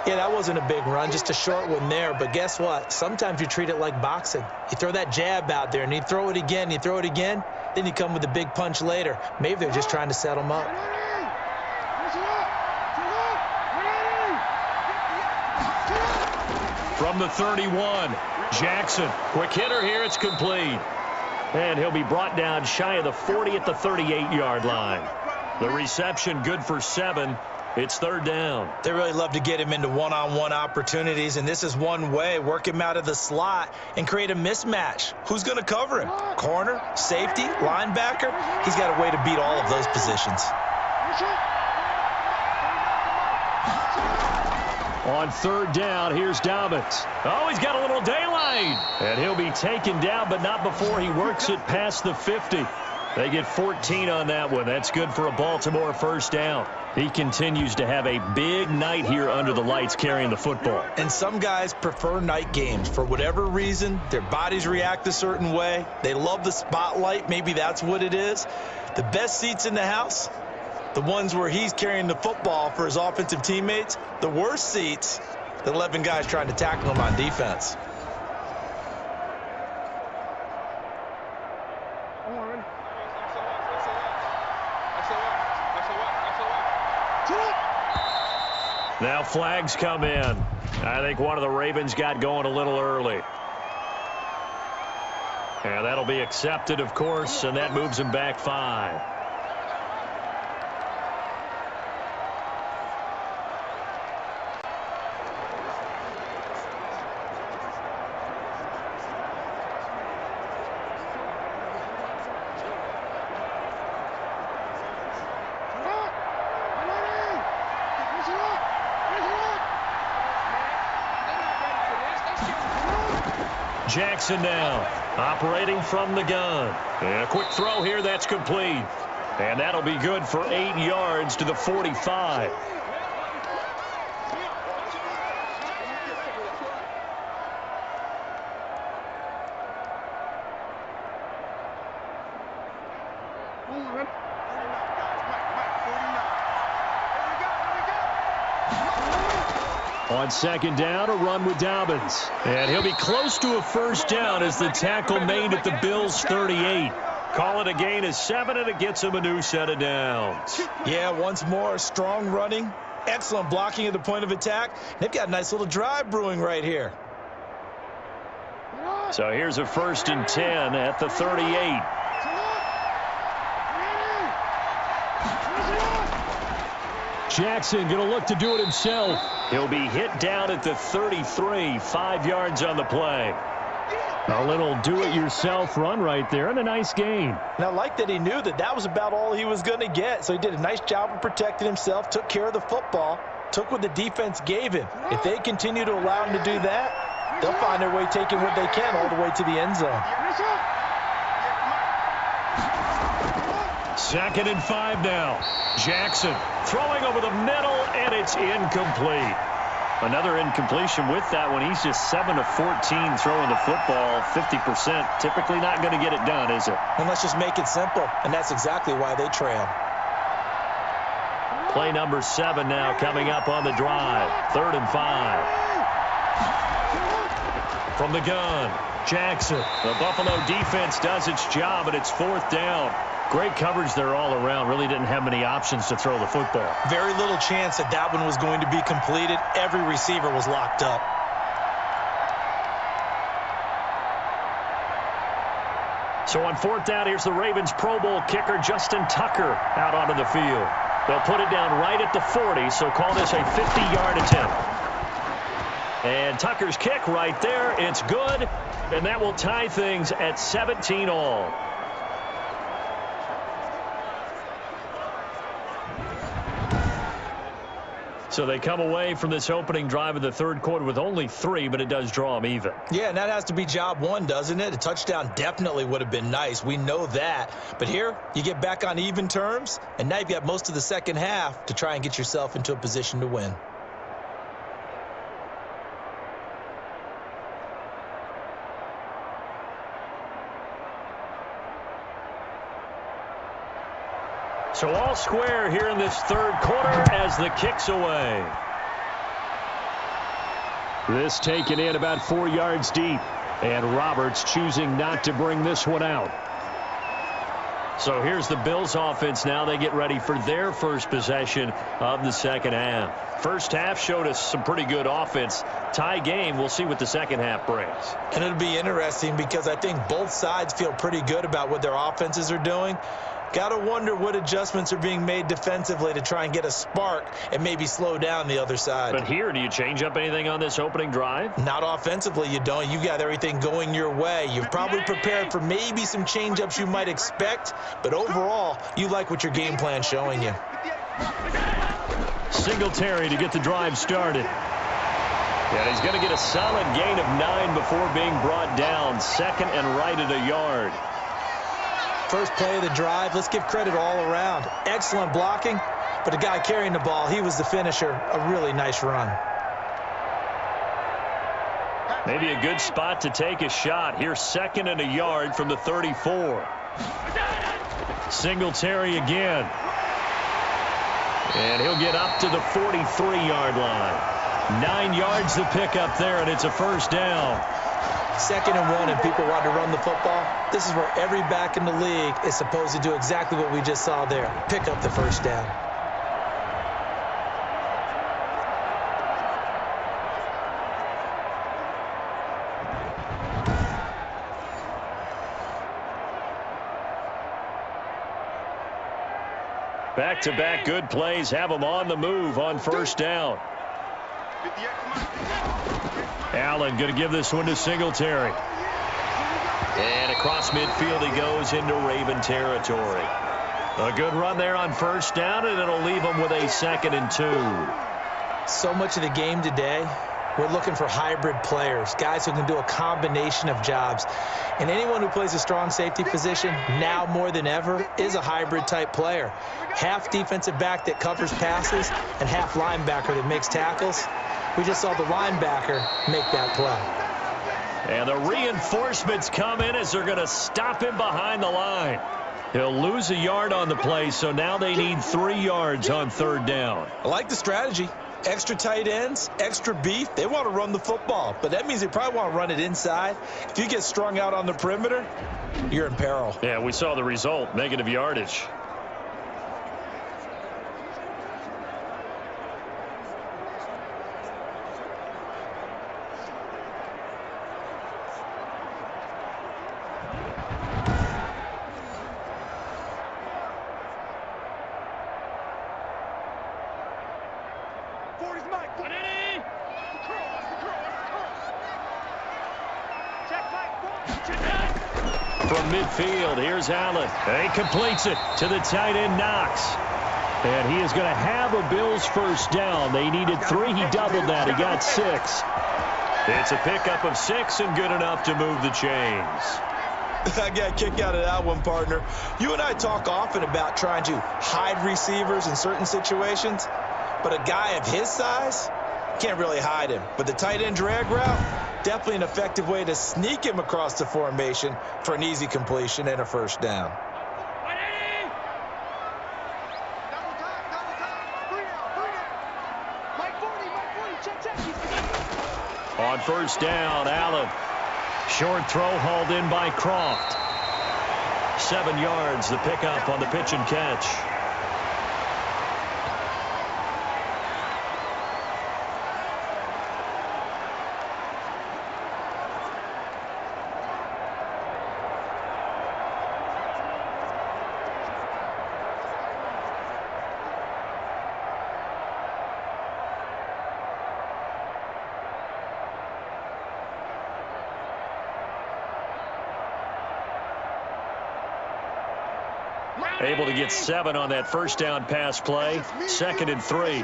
Yeah, that wasn't a big run, just a short one there. But guess what? Sometimes you treat it like boxing. You throw that jab out there, and you throw it again, you throw it again, then you come with a big punch later. Maybe they're just trying to set them up. From the 31, Jackson. Quick hitter here, it's complete. And he'll be brought down shy of the 40 at the 38-yard line. The reception good for 7. It's third down. They really love to get him into one-on-one opportunities, and this is one way. Work him out of the slot and create a mismatch. Who's going to cover him? Corner, safety, linebacker? He's got a way to beat all of those positions. On third down, here's Dobbins. Oh, he's got a little daylight. And he'll be taken down, but not before he works it past the 50. They get 14 on that one. That's good for a Baltimore first down. He continues to have a big night here under the lights carrying the football. And some guys prefer night games. For whatever reason, their bodies react a certain way. They love the spotlight. Maybe that's what it is. The best seats in the house, the ones where he's carrying the football for his offensive teammates. The worst seats, the 11 guys trying to tackle him on defense. Now flags come in. I think one of the Ravens got going a little early. And that'll be accepted, of course, and that moves him back 5. Jackson now, operating from the gun. And a quick throw here, that's complete. And that'll be good for 8 yards to the 45. On second down, a run with Dobbins. And he'll be close to a first down as the tackle made at the Bills' 38. Call it a gain of 7, and it gets him a new set of downs. Yeah, once more, strong running, excellent blocking at the point of attack. They've got a nice little drive brewing right here. So here's a 1st and 10 at the 38. Jackson going to look to do it himself. He'll be hit down at the 33, 5 yards on the play. A little do-it-yourself run right there, and a nice gain. And I like that he knew that that was about all he was going to get. So he did a nice job of protecting himself, took care of the football, took what the defense gave him. If they continue to allow him to do that, they'll find their way taking what they can all the way to the end zone. 2nd and 5 now. Jackson throwing over the middle, and it's incomplete. Another incompletion with that one. He's just 7 of 14 throwing the football, 50%. Typically not going to get it done, is it? And let's just make it simple, and that's exactly why they trail. Play number 7 now coming up on the drive. 3rd and 5. From the gun, Jackson. The Buffalo defense does its job, and it's 4th down. Great coverage there all around. Really didn't have many options to throw the football. Very little chance that that one was going to be completed. Every receiver was locked up. So on 4th down, here's the Ravens Pro Bowl kicker Justin Tucker out onto the field. They'll put it down right at the 40, so call this a 50-yard attempt. And Tucker's kick right there. It's good, and that will tie things at 17 all. So they come away from this opening drive of the 3rd quarter with only 3, but it does draw them even. Yeah, and that has to be job 1, doesn't it? A touchdown definitely would have been nice. We know that. But here, you get back on even terms, and now you've got most of the second half to try and get yourself into a position to win. So all square here in this 3rd quarter as the kick's away. This taken in about 4 yards deep. And Roberts choosing not to bring this one out. So here's the Bills offense now. They get ready for their first possession of the second half. First half showed us some pretty good offense. Tie game. We'll see what the second half brings. And it'll be interesting because I think both sides feel pretty good about what their offenses are doing. Got to wonder what adjustments are being made defensively to try and get a spark and maybe slow down the other side. But here, do you change up anything on this opening drive? Not offensively, you don't. You've got everything going your way. You've probably prepared for maybe some change-ups you might expect, but overall, you like what your game plan's showing you. Singletary to get the drive started. And he's going to get a solid gain of 9 before being brought down. 2nd and right at a yard. First play of the drive, let's give credit all around. Excellent blocking, but the guy carrying the ball, he was the finisher. A really nice run. Maybe a good spot to take a shot. Here's 2nd and a yard from the 34. Singletary again. And he'll get up to the 43-yard line. 9 yards to pick up there, and it's a first down. 2nd and 1, and people want to run the football. This is where every back in the league is supposed to do exactly what we just saw there. Pick up the first down. Back-to-back good plays have them on the move on first down. Allen going to give this one to Singletary. And across midfield he goes into Raven territory. A good run there on first down, and it'll leave them with a 2nd and 2. So much of the game today, we're looking for hybrid players, guys who can do a combination of jobs. And anyone who plays a strong safety position, now more than ever, is a hybrid-type player. Half defensive back that covers passes and half linebacker that makes tackles. We just saw the linebacker make that play. And the reinforcements come in as they're going to stop him behind the line. He'll lose a yard on the play, so now they need 3 yards on 3rd down. I like the strategy. Extra tight ends, extra beef. They want to run the football, but that means they probably want to run it inside. If you get strung out on the perimeter, you're in peril. Yeah, we saw the result, negative yardage. From midfield, here's Allen. He completes it to the tight end, Knox. And he is going to have a Bills first down. They needed 3. He doubled that. He got 6. It's a pickup of 6 and good enough to move the chains. I got a kick out of that one, partner. You and I talk often about trying to hide receivers in certain situations, but a guy of his size can't really hide him. But the tight end drag route, definitely an effective way to sneak him across the formation for an easy completion and a first down. On first down, Allen. Short throw hauled in by Croft. 7 yards, the pickup on the pitch and catch. Able to get 7 on that first down pass play. 2nd and 3.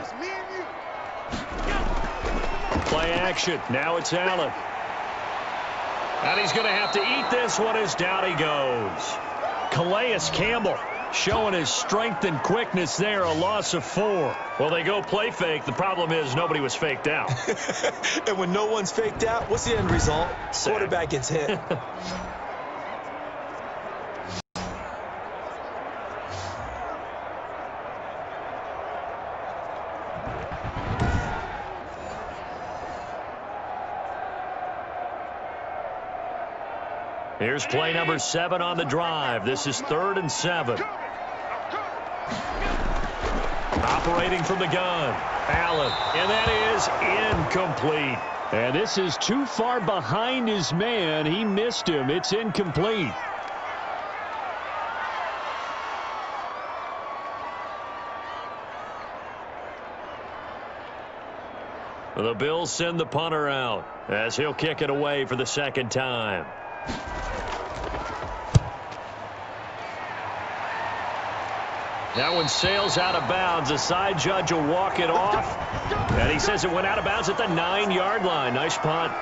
Play action. Now it's Allen. And he's going to have to eat this one as down he goes. Calais Campbell showing his strength and quickness there. A loss of 4. Well, they go play fake. The problem is nobody was faked out. And when no one's faked out, what's the end result? Quarterback gets hit. Here's play number 7 on the drive. This is 3rd and 7. Operating from the gun, Allen, and that is incomplete. And this is too far behind his man. He missed him. It's incomplete. The Bills send the punter out as he'll kick it away for the 2nd time. That one sails out of bounds. A side judge will walk it off. And he says it went out of bounds at the 9-yard line. Nice punt.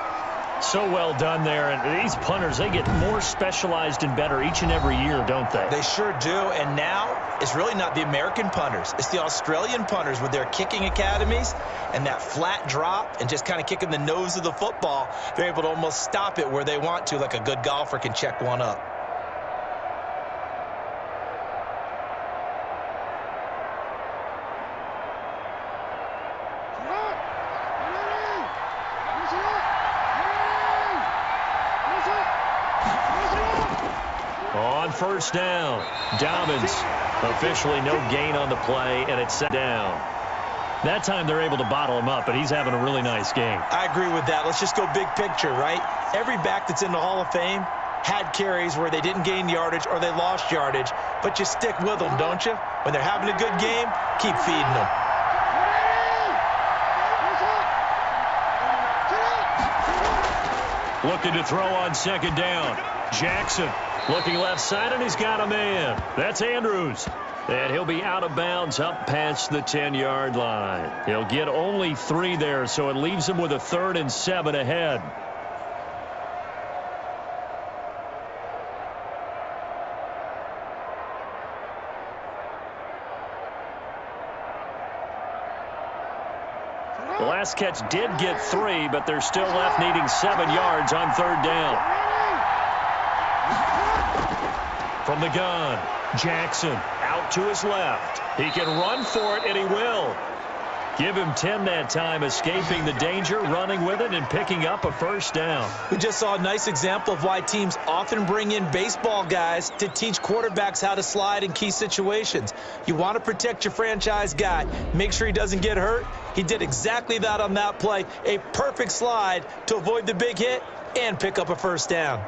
So well done there. And these punters, they get more specialized and better each and every year, don't they? They sure do. And now it's really not the American punters. It's the Australian punters with their kicking academies and that flat drop and just kind of kicking the nose of the football. They're able to almost stop it where they want to, like a good golfer can check one up. On first down, Dobbins. Officially no gain on the play, and it's set down. That time they're able to bottle him up, but he's having a really nice game. I agree with that. Let's just go big picture, right? Every back that's in the Hall of Fame had carries where they didn't gain yardage or they lost yardage, but you stick with them, don't you? When they're having a good game, keep feeding them. Looking to throw on second down. Jackson looking left side, and he's got a man. That's Andrews. And he'll be out of bounds up past the 10-yard line. He'll get only 3 there, so it leaves him with a 3rd and 7 ahead. The last catch did get 3, but they're still left needing 7 yards on 3rd down. From the gun, Jackson out to his left. He can run for it, and he will. Give him 10 that time, escaping the danger, running with it, and picking up a 1st down. We just saw a nice example of why teams often bring in baseball guys to teach quarterbacks how to slide in key situations. You want to protect your franchise guy. Make sure he doesn't get hurt. He did exactly that on that play. A perfect slide to avoid the big hit and pick up a 1st down.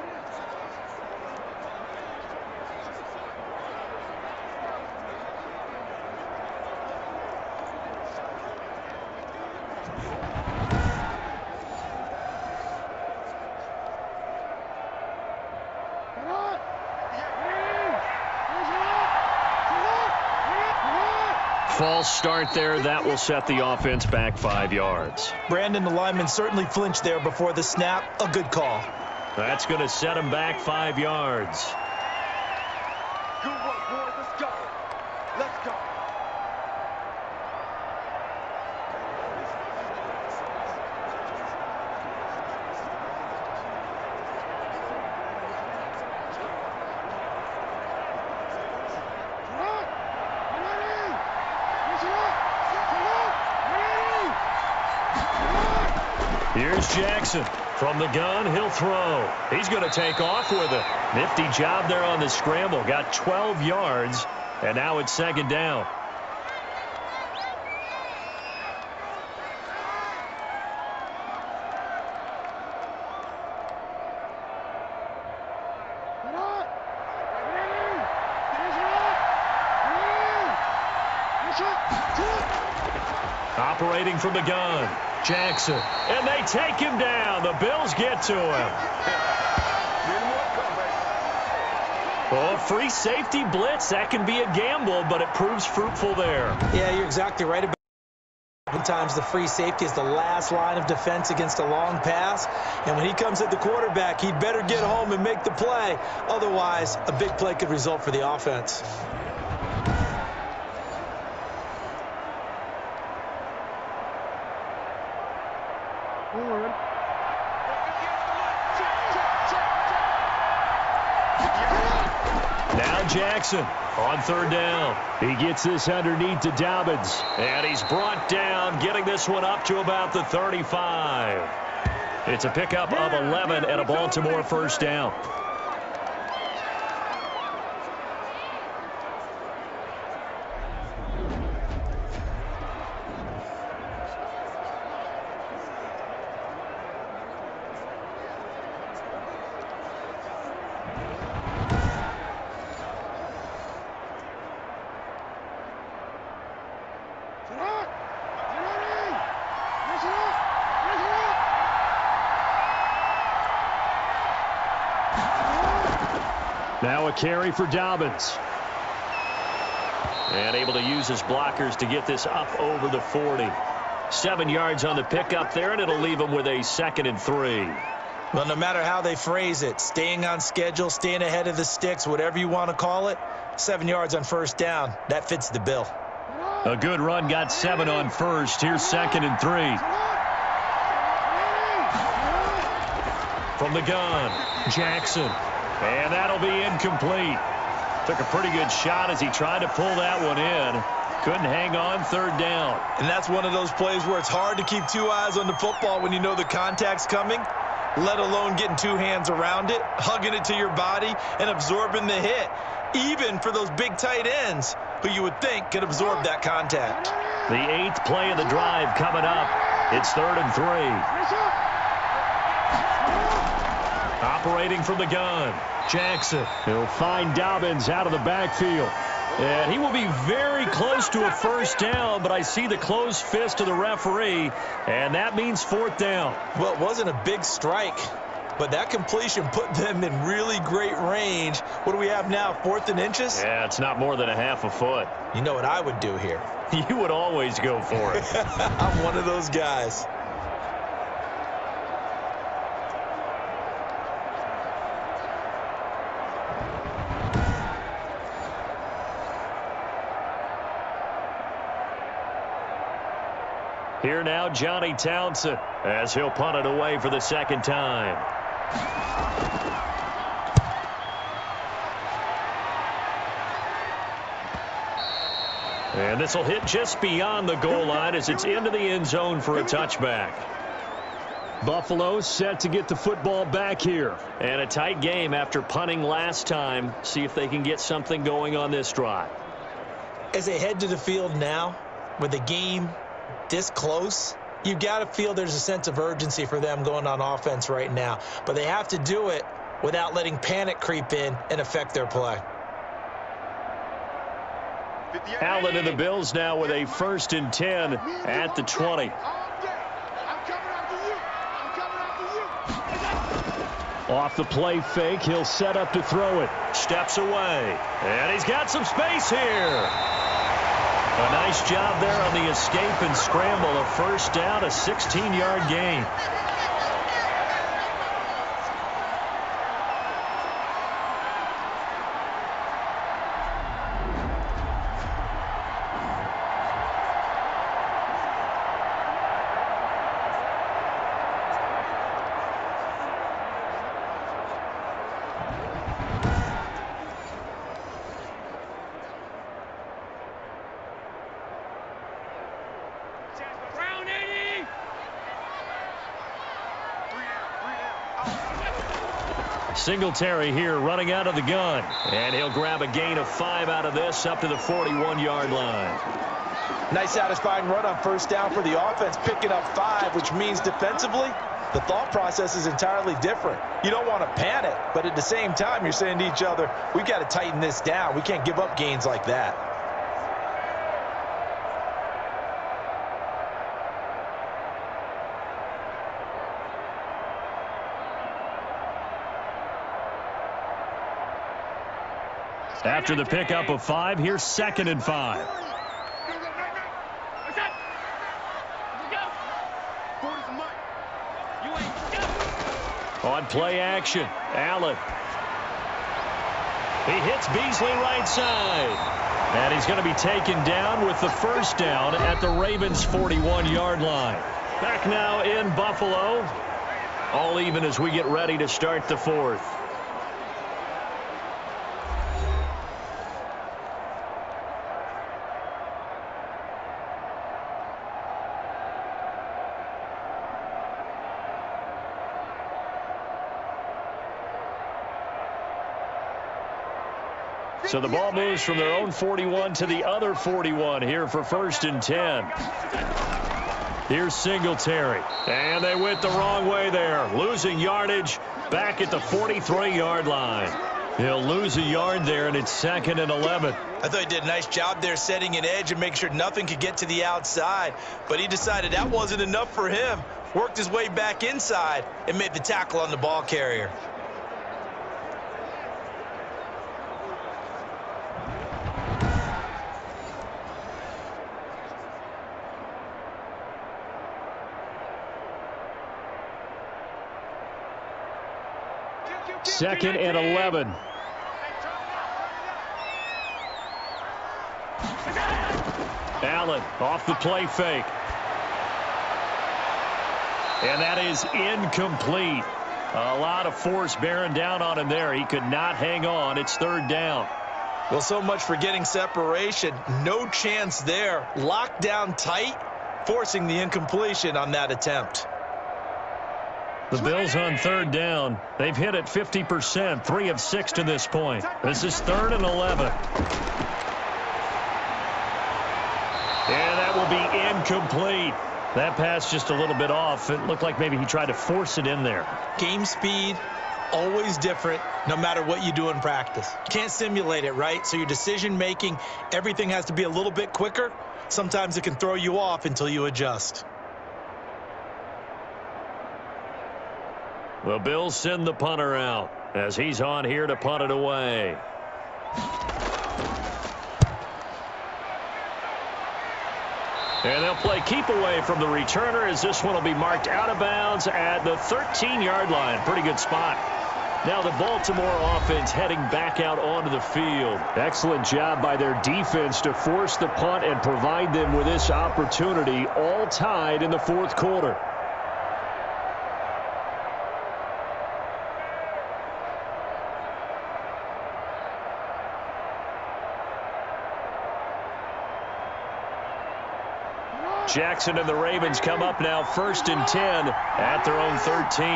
False start there. That will set the offense back 5 yards. Brandon, the lineman certainly flinched there before the snap. A good call. That's going to set him back 5 yards. Good work, boys. Let's go. Let's go. Here's Jackson. From the gun, he'll throw. He's going to take off with it. Nifty job there on the scramble. Got 12 yards, and now it's 2nd down. Operating from the gun, Jackson. And they take him down. The Bills get to him. Oh, free safety blitz. That can be a gamble, but it proves fruitful there. Yeah, you're exactly right about it. Sometimes the free safety is the last line of defense against a long pass. And when he comes at the quarterback, he'd better get home and make the play. Otherwise, a big play could result for the offense. Now Jackson on 3rd down. He gets this underneath to Dobbins. And he's brought down, getting this one up to about the 35. It's a pickup of 11 and a Baltimore 1st down. Now a carry for Dobbins. And able to use his blockers to get this up over the 40. 7 yards on the pickup there, and it'll leave him with a 2nd and 3. Well, no matter how they phrase it, staying on schedule, staying ahead of the sticks, whatever you want to call it, 7 yards on 1st down, that fits the bill. A good run, got 7 on 1st. Here's 2nd and 3. From the gun, Jackson. And that'll be incomplete. Took a pretty good shot as he tried to pull that one in. Couldn't hang on 3rd down. And that's one of those plays where it's hard to keep 2 eyes on the football when you know the contact's coming, let alone getting 2 hands around it, hugging it to your body, and absorbing the hit, even for those big tight ends who you would think could absorb that contact. The 8th play of the drive coming up. It's 3rd and 3. Operating from the gun, Jackson. He'll find Dobbins out of the backfield. And he will be very close to a first down, but I see the closed fist of the referee, and that means fourth down. Well, it wasn't a big strike, but that completion put them in really great range. What do we have now, 4th and inches? Yeah, it's not more than a half a foot. You know what I would do here? You would always go for it. I'm one of those guys. Here now, Johnny Townsend, as he'll punt it away for the second time. And this will hit just beyond the goal line as it's into the end zone for a touchback. Buffalo set to get the football back here. And a tight game after punting last time. See if they can get something going on this drive. As they head to the field now, with the game this close, you've got to feel there's a sense of urgency for them going on offense right now. But they have to do it without letting panic creep in and affect their play. Allen and the Bills now with a 1st and 10 at the 20. Off the play fake, he'll set up to throw it. Steps away, and he's got some space here. A nice job there on the escape and scramble. A first down, a 16-yard gain. Singletary here running out of the gun. And he'll grab a gain of 5 out of this up to the 41-yard line. Nice satisfying run on first down for the offense, picking up 5, which means defensively, the thought process is entirely different. You don't want to panic, but at the same time, you're saying to each other, we've got to tighten this down. We can't give up gains like that. After the pickup of 5, here's 2nd and 5. On play action, Allen. He hits Beasley right side. And he's going to be taken down with the first down at the Ravens' 41-yard line. Back now in Buffalo. All even as we get ready to start the 4th. So the ball moves from their own 41 to the other 41 here for 1st and 10. Here's Singletary. And they went the wrong way there. Losing yardage back at the 43-yard line. He'll lose a yard there, and it's 2nd and 11. I thought he did a nice job there setting an edge and making sure nothing could get to the outside. But he decided that wasn't enough for him. Worked his way back inside and made the tackle on the ball carrier. Second and 11. Allen off the play fake. And that is incomplete. A lot of force bearing down on him there. He could not hang on. It's 3rd down. Well, so much for getting separation. No chance there. Locked down tight, forcing the incompletion on that attempt. The Bills on 3rd down. They've hit it 50%, 3 of 6 to this point. This is 3rd and 11. And that will be incomplete. That pass just a little bit off. It looked like maybe he tried to force it in there. Game speed, always different no matter what you do in practice. Can't simulate it, right? So your decision-making, everything has to be a little bit quicker. Sometimes it can throw you off until you adjust. The Bills send the punter out as he's on here to punt it away. And they'll play keep away from the returner as this one will be marked out of bounds at the 13-yard line. Pretty good spot. Now the Baltimore offense heading back out onto the field. Excellent job by their defense to force the punt and provide them with this opportunity, all tied in the fourth quarter. Jackson and the Ravens come up now 1st and 10 at their own 13.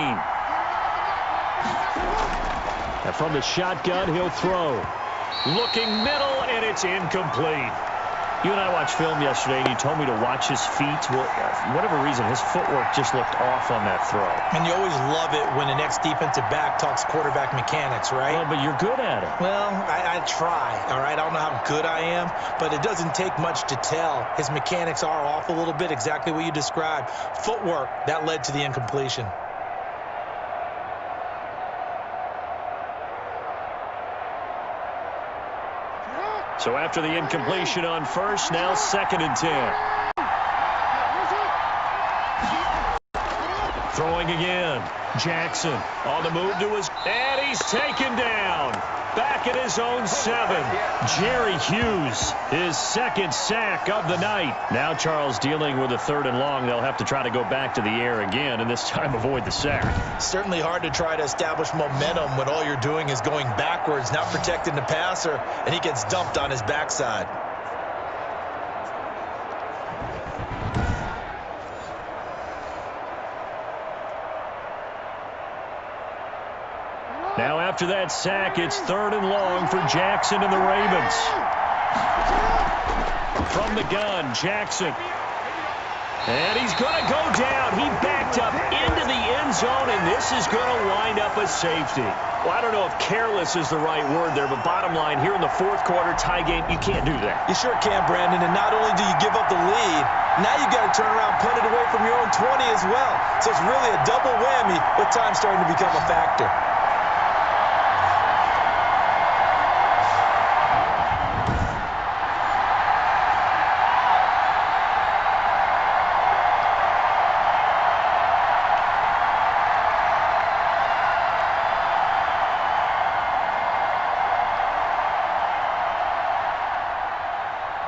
And from the shotgun, he'll throw. Looking middle, and it's incomplete. You and I watched film yesterday, and you told me to watch his feet. Well, for whatever reason, his footwork just looked off on that throw. And you always love it when an ex-defensive back talks quarterback mechanics, right? Well, but you're good at it. Well, I try, all right? I don't know how good I am, but it doesn't take much to tell. His mechanics are off a little bit, exactly what you described. Footwork, that led to the incompletion. So after the incompletion on first, now 2nd and 10. Throwing again. Jackson on the move to his... And he's taken down. Back at his own 7. Jerry Hughes, his 2nd sack of the night. Now Charles dealing with a 3rd and long. They'll have to try to go back to the air again, and this time avoid the sack. Certainly hard to try to establish momentum when all you're doing is going backwards, not protecting the passer, and he gets dumped on his backside. Now after that sack, it's 3rd and long for Jackson and the Ravens. From the gun, Jackson. And he's going to go down. He backed up into the end zone, and this is going to wind up a safety. Well, I don't know if careless is the right word there, but bottom line, here in the fourth quarter, tie game, you can't do that. You sure can, Brandon, and not only do you give up the lead, now you got to turn around, punt it away from your own 20 as well. So it's really a double whammy with time starting to become a factor.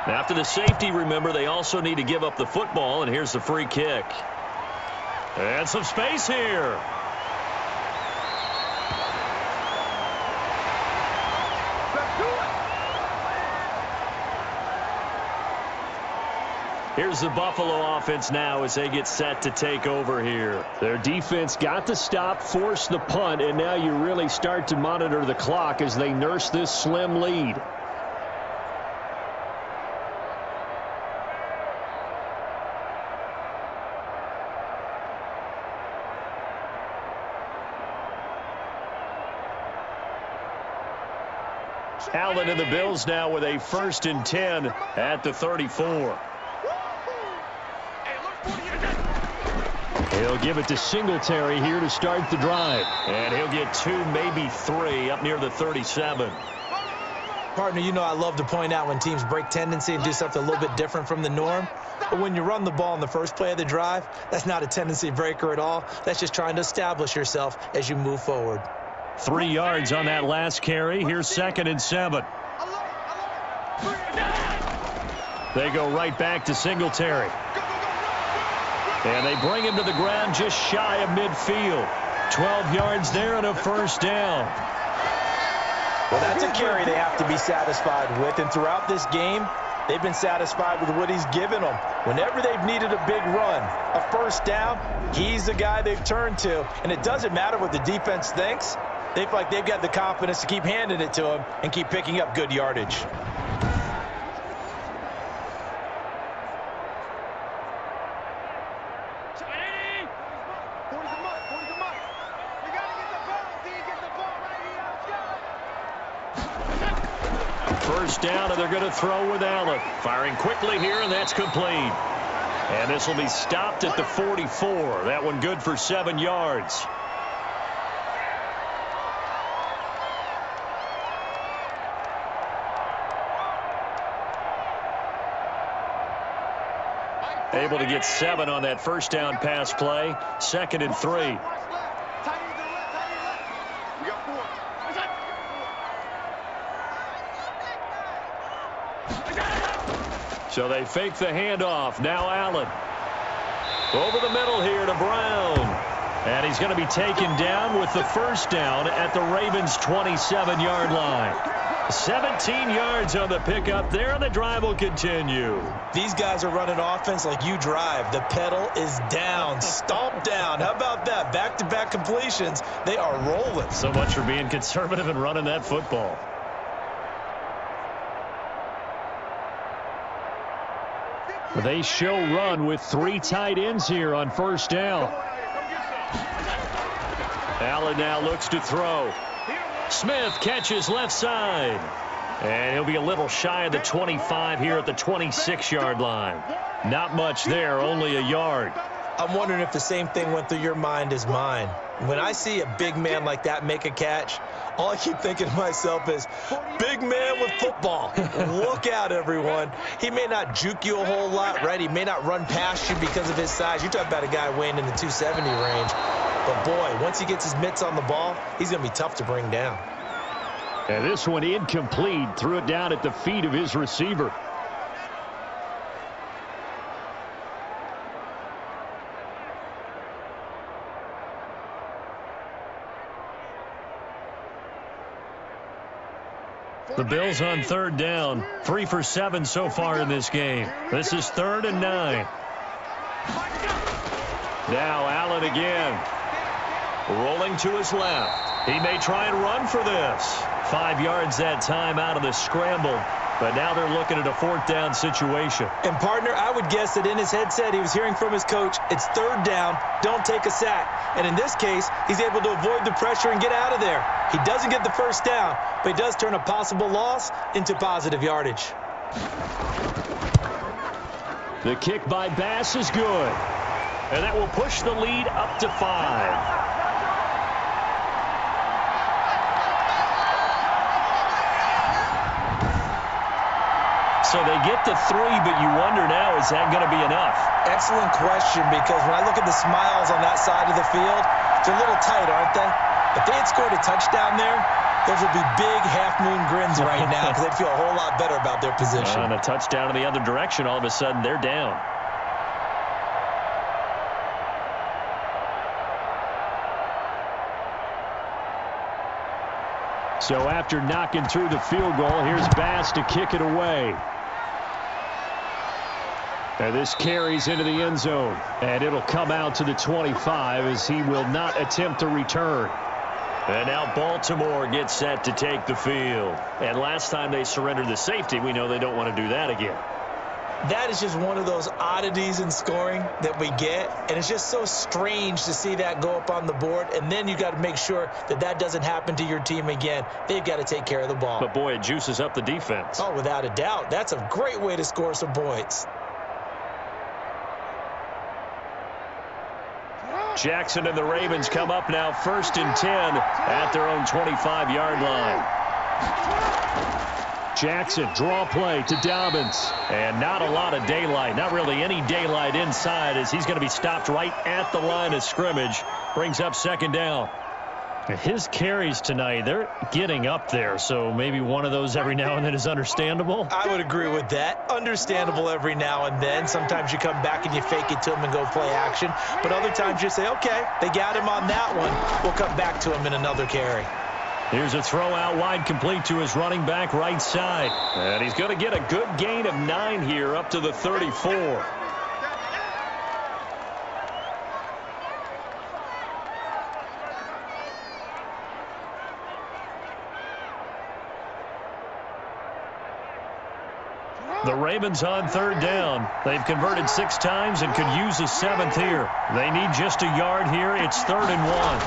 After the safety, remember, they also need to give up the football, and here's the free kick. And some space here. Here's the Buffalo offense now as they get set to take over here. Their defense got the stop, forced the punt, and now you really start to monitor the clock as they nurse this slim lead. Allen and the Bills now with a 1st and 10 at the 34. He'll give it to Singletary here to start the drive. And he'll get 2, maybe 3 up near the 37. Partner, you know I love to point out when teams break tendency and do something a little bit different from the norm. But when you run the ball in the first play of the drive, that's not a tendency breaker at all. That's just trying to establish yourself as you move forward. 3 yards on that last carry. Here's 2nd and 7. They go right back to Singletary. And they bring him to the ground just shy of midfield. 12 yards there and a 1st down. Well, that's a carry they have to be satisfied with. And throughout this game, they've been satisfied with what he's given them. Whenever they've needed a big run, a 1st down, he's the guy they've turned to. And it doesn't matter what the defense thinks. They feel like they've got the confidence to keep handing it to him and keep picking up good yardage. First down, and they're going to throw with Allen. Firing quickly here, and that's complete. And this will be stopped at the 44. That one good for 7 yards. Able to get 7 on that first down pass play. 2nd and 3. We got 4. So they fake the handoff. Now Allen. Over the middle here to Brown. And he's going to be taken down with the first down at the Ravens' 27-yard line. 17 yards on the pickup there, and the drive will continue. These guys are running offense like you drive. The pedal is down, stomp down. How about that? Back-to-back completions. They are rolling. So much for being conservative and running that football. They show run with 3 tight ends here on first down. Allen now looks to throw. Smith catches left side. And he'll be a little shy of the 25 here at the 26-yard line. Not much there, only a yard. I'm wondering if the same thing went through your mind as mine. When I see a big man like that make a catch, all I keep thinking to myself is, big man with football. Look out, everyone. He may not juke you a whole lot, right? He may not run past you because of his size. You're talking about a guy weighing in the 270 range. But, boy, once he gets his mitts on the ball, he's going to be tough to bring down. And this one incomplete. Threw it down at the feet of his receiver. The Bills on 3rd down. 3 for 7 so far in this game. This is 3rd and 9. Now Allen again. Rolling to his left. He may try and run for this. 5 yards that time out of the scramble. But now they're looking at a 4th down situation. And, partner, I would guess that in his headset he was hearing from his coach, it's 3rd down, don't take a sack. And in this case, he's able to avoid the pressure and get out of there. He doesn't get the first down, but he does turn a possible loss into positive yardage. The kick by Bass is good. And that will push the lead up to 5. So they get to 3, but you wonder now, is that going to be enough? Excellent question, because when I look at the smiles on that side of the field, they're a little tight, aren't they? If they had scored a touchdown there, those would be big half-moon grins right now because they'd feel a whole lot better about their position. And a touchdown in the other direction, all of a sudden they're down. So after knocking through the field goal, here's Bass to kick it away. And this carries into the end zone. And it'll come out to the 25 as he will not attempt to return. And now Baltimore gets set to take the field. And last time they surrendered the safety, we know they don't want to do that again. That is just one of those oddities in scoring that we get. And it's just so strange to see that go up on the board. And then you got to make sure that that doesn't happen to your team again. They've got to take care of the ball. But, boy, it juices up the defense. Oh, without a doubt. That's a great way to score some points. Jackson and the Ravens come up now 1st and 10 at their own 25-yard line. Jackson, draw play to Dobbins. And not a lot of daylight, not really any daylight inside as he's going to be stopped right at the line of scrimmage. Brings up 2nd down. His carries tonight, they're getting up there, so maybe one of those every now and then is understandable. I would agree with that. Understandable every now and then. Sometimes you come back and you fake it to him and go play action. But other times you say, okay, they got him on that one. We'll come back to him in another carry. Here's a throw out wide complete to his running back right side. And he's going to get a good gain of 9 here up to the 34. The Ravens on 3rd down. They've converted 6 times and could use a 7th here. They need just a yard here. It's 3rd and 1.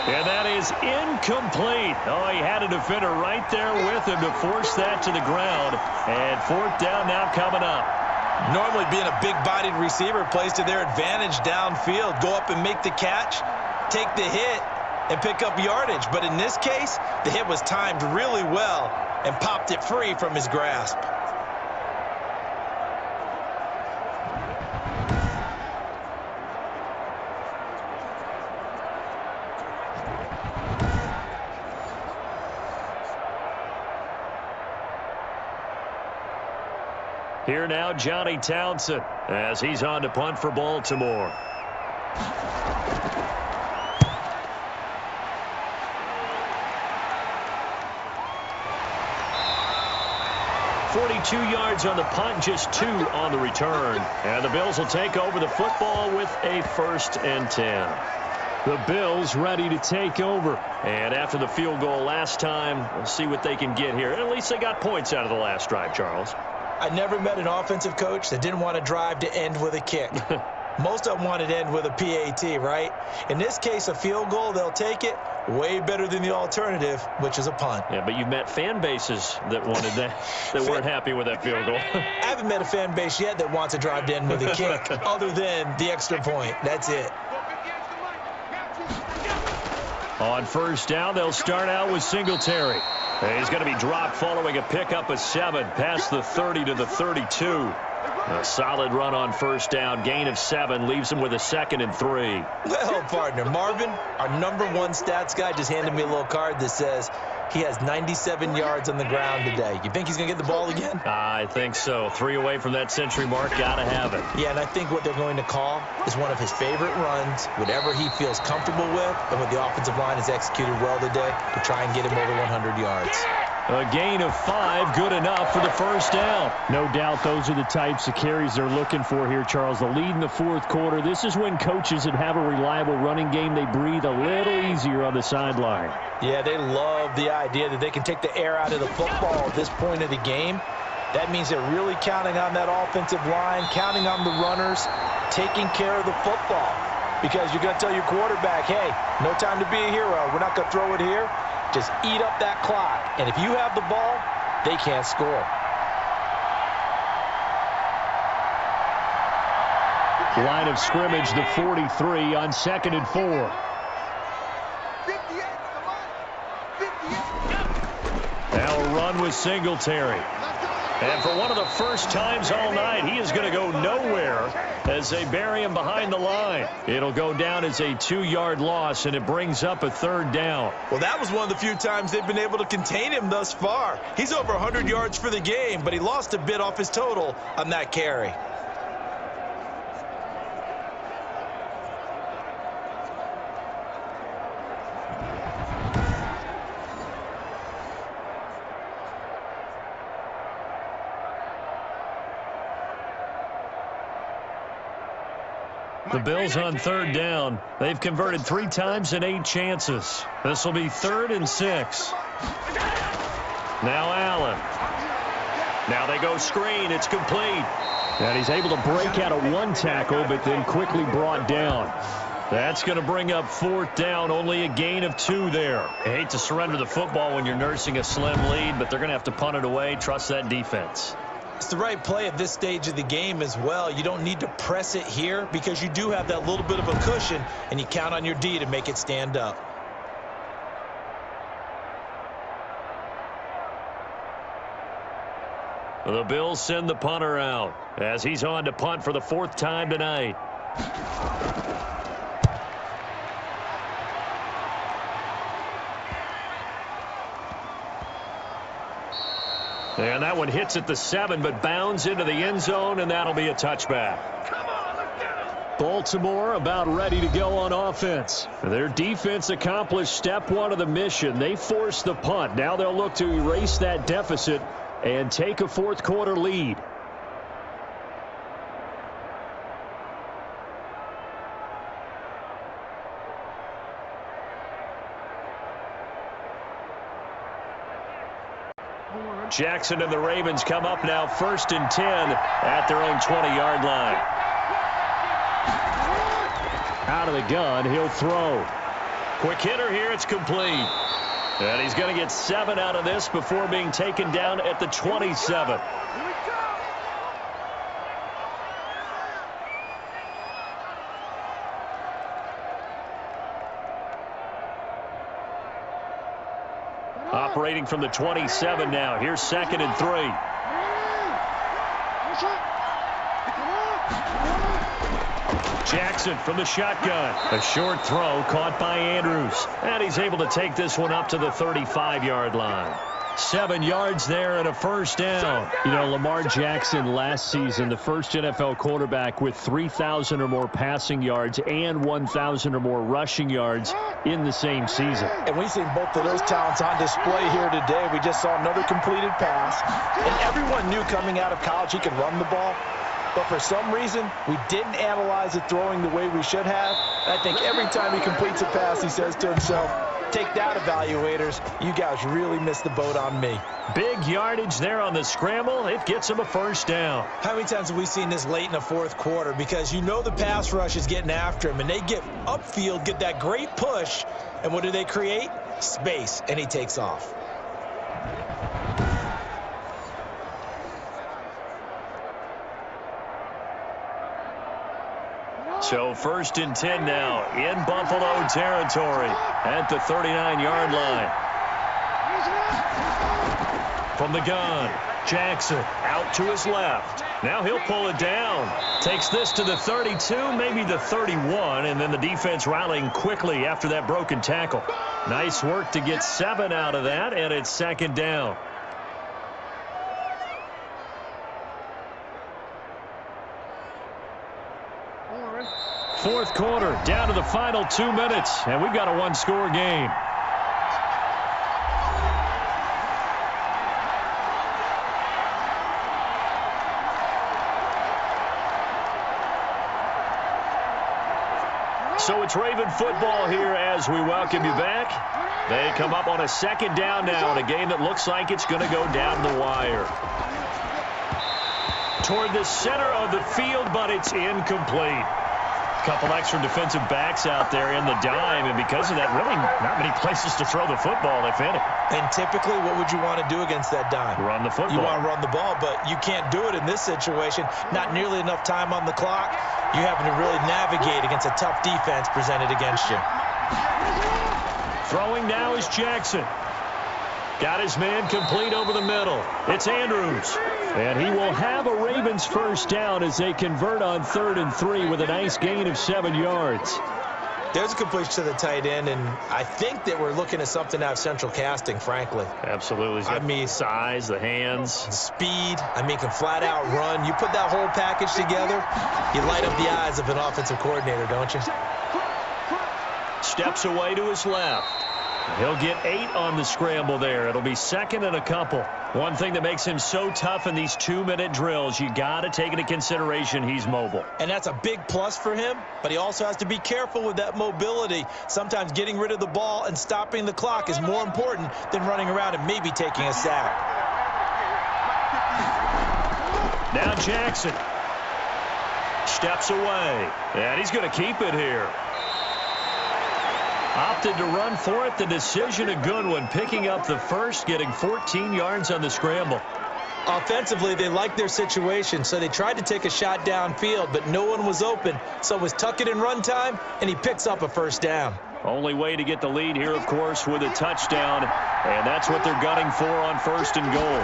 And that is incomplete. Oh, he had a defender right there with him to force that to the ground. And fourth down now coming up. Normally being a big-bodied receiver plays to their advantage downfield. Go up and make the catch, take the hit, and pick up yardage. But in this case, the hit was timed really well and popped it free from his grasp. Here now, Johnny Townsend, as he's on to punt for Baltimore. .42 yards on the punt, just 2 on the return. And the Bills will take over the football with a 1st and 10. The Bills ready to take over. And after the field goal last time, we'll see what they can get here. At least they got points out of the last drive, Charles. I never met an offensive coach that didn't want to drive to end with a kick. Most of them wanted to end with a PAT, right? In this case, a field goal, they'll take it. Way better than the alternative, which is a punt. Yeah, but you've met fan bases that wanted that, that weren't happy with that field goal. I haven't met a fan base yet that wants to drive to end with a kick, other than the extra point. That's it. On first down, they'll start out with Singletary. He's going to be dropped following a pickup of 7 past the 30 to the 32. A solid run on first down, gain of 7, leaves him with a 2nd and 3. Well, partner, Marvin, our #1 stats guy, just handed me a little card that says he has 97 yards on the ground today. You think he's going to get the ball again? I think so. 3 away from that century mark, got to have it. Yeah, and I think what they're going to call is one of his favorite runs, whatever he feels comfortable with, and what the offensive line has executed well today to try and get him over 100 yards. A gain of 5, good enough for the first down. No doubt those are the types of carries they're looking for here, Charles. The lead in the fourth quarter. This is when coaches that have a reliable running game, they breathe a little easier on the sideline. Yeah, they love the idea that they can take the air out of the football at this point of the game. That means they're really counting on that offensive line, counting on the runners, taking care of the football. Because you're going to tell your quarterback, hey, no time to be a hero. We're not going to throw it here. Just eat up that clock. And if you have the ball, they can't score. Line of scrimmage, the 43 on 2nd and 4. Now a run with Singletary. And for one of the first times all night, he is going to go nowhere as they bury him behind the line. It'll go down as a 2-yard loss, and it brings up a 3rd down. Well, that was one of the few times they've been able to contain him thus far. He's over 100 yards for the game, but he lost a bit off his total on that carry. The Bills on 3rd down. They've converted 3 times in 8 chances. This will be 3rd and 6. Now Allen. Now they go screen. It's complete. And he's able to break out of 1 tackle, but then quickly brought down. That's going to bring up 4th down. Only a gain of 2 there. I hate to surrender the football when you're nursing a slim lead, but they're going to have to punt it away. Trust that defense. It's the right play at this stage of the game as well. You don't need to press it here because you do have that little bit of a cushion, and you count on your D to make it stand up. The Bills send the punter out as he's on to punt for the 4th time tonight. And that one hits at the 7, but bounds into the end zone, and that'll be a touchback. Baltimore about ready to go on offense. Their defense accomplished step 1 of the mission. They forced the punt. Now they'll look to erase that deficit and take a 4th quarter lead. Jackson and the Ravens come up now 1st and 10 at their own 20-yard line. Out of the gun, he'll throw. Quick hitter here. It's complete. And he's going to get 7 out of this before being taken down at the 27. Operating from the 27 now. Here's 2nd and 3. Jackson from the shotgun. A short throw caught by Andrews. And he's able to take this one up to the 35-yard line. 7 yards there and a first down. You know, Lamar Jackson last season, the first NFL quarterback with 3,000 or more passing yards and 1,000 or more rushing yards in the same season. And we've seen both of those talents on display here today. We just saw another completed pass. And everyone knew coming out of college he could run the ball. But for some reason, we didn't analyze it throwing the way we should have. And I think every time he completes a pass, he says to himself, take that, evaluators. You guys really missed the boat on me. Big yardage there on the scramble. It gets him a first down. How many times have we seen this late in the fourth quarter? Because you know the pass rush is getting after him, and they get upfield, get that great push, and what do they create? Space, and he takes off. So 1st and 10 now in Buffalo territory at the 39-yard line. From the gun, Jackson out to his left. Now he'll pull it down. Takes this to the 32, maybe the 31, and then the defense rallying quickly after that broken tackle. Nice work to get 7 out of that, and it's 2nd down. Fourth quarter, down to the final 2 minutes, and we've got a one-score game. So it's Raven football here as we welcome you back. They come up on a 2nd down now in a game that looks like it's going to go down the wire. Toward the center of the field, but it's incomplete. Couple extra defensive backs out there in the dime, and because of that, really not many places to throw the football, if any. And typically, what would you want to do against that dime? Run the football. You want to run the ball, but you can't do it in this situation. Not nearly enough time on the clock. You having to really navigate against a tough defense presented against you. Throwing now is Jackson. Got his man complete over the middle. It's Andrews. And he will have a Ravens first down as they convert on 3rd and 3 with a nice gain of 7 yards. There's a completion to the tight end, and I think that we're looking at something out of central casting, frankly. Absolutely. I mean, size, the hands. Speed. I mean, can flat out run. You put that whole package together, you light up the eyes of an offensive coordinator, don't you? Steps away to his left. He'll get 8 on the scramble there. It'll be 2nd and a couple. One thing that makes him so tough in these 2-minute drills, you got to take into consideration he's mobile. And that's a big plus for him, but he also has to be careful with that mobility. Sometimes getting rid of the ball and stopping the clock is more important than running around and maybe taking a sack. Now Jackson steps away, and he's going to keep it here. Opted to run for it. The decision a good one. Picking up the first, getting 14 yards on the scramble. Offensively, they liked their situation, so they tried to take a shot downfield, but no one was open. So it was tuck it in run time, and he picks up a first down. Only way to get the lead here, of course, with a touchdown, and that's what they're gunning for on 1st and goal.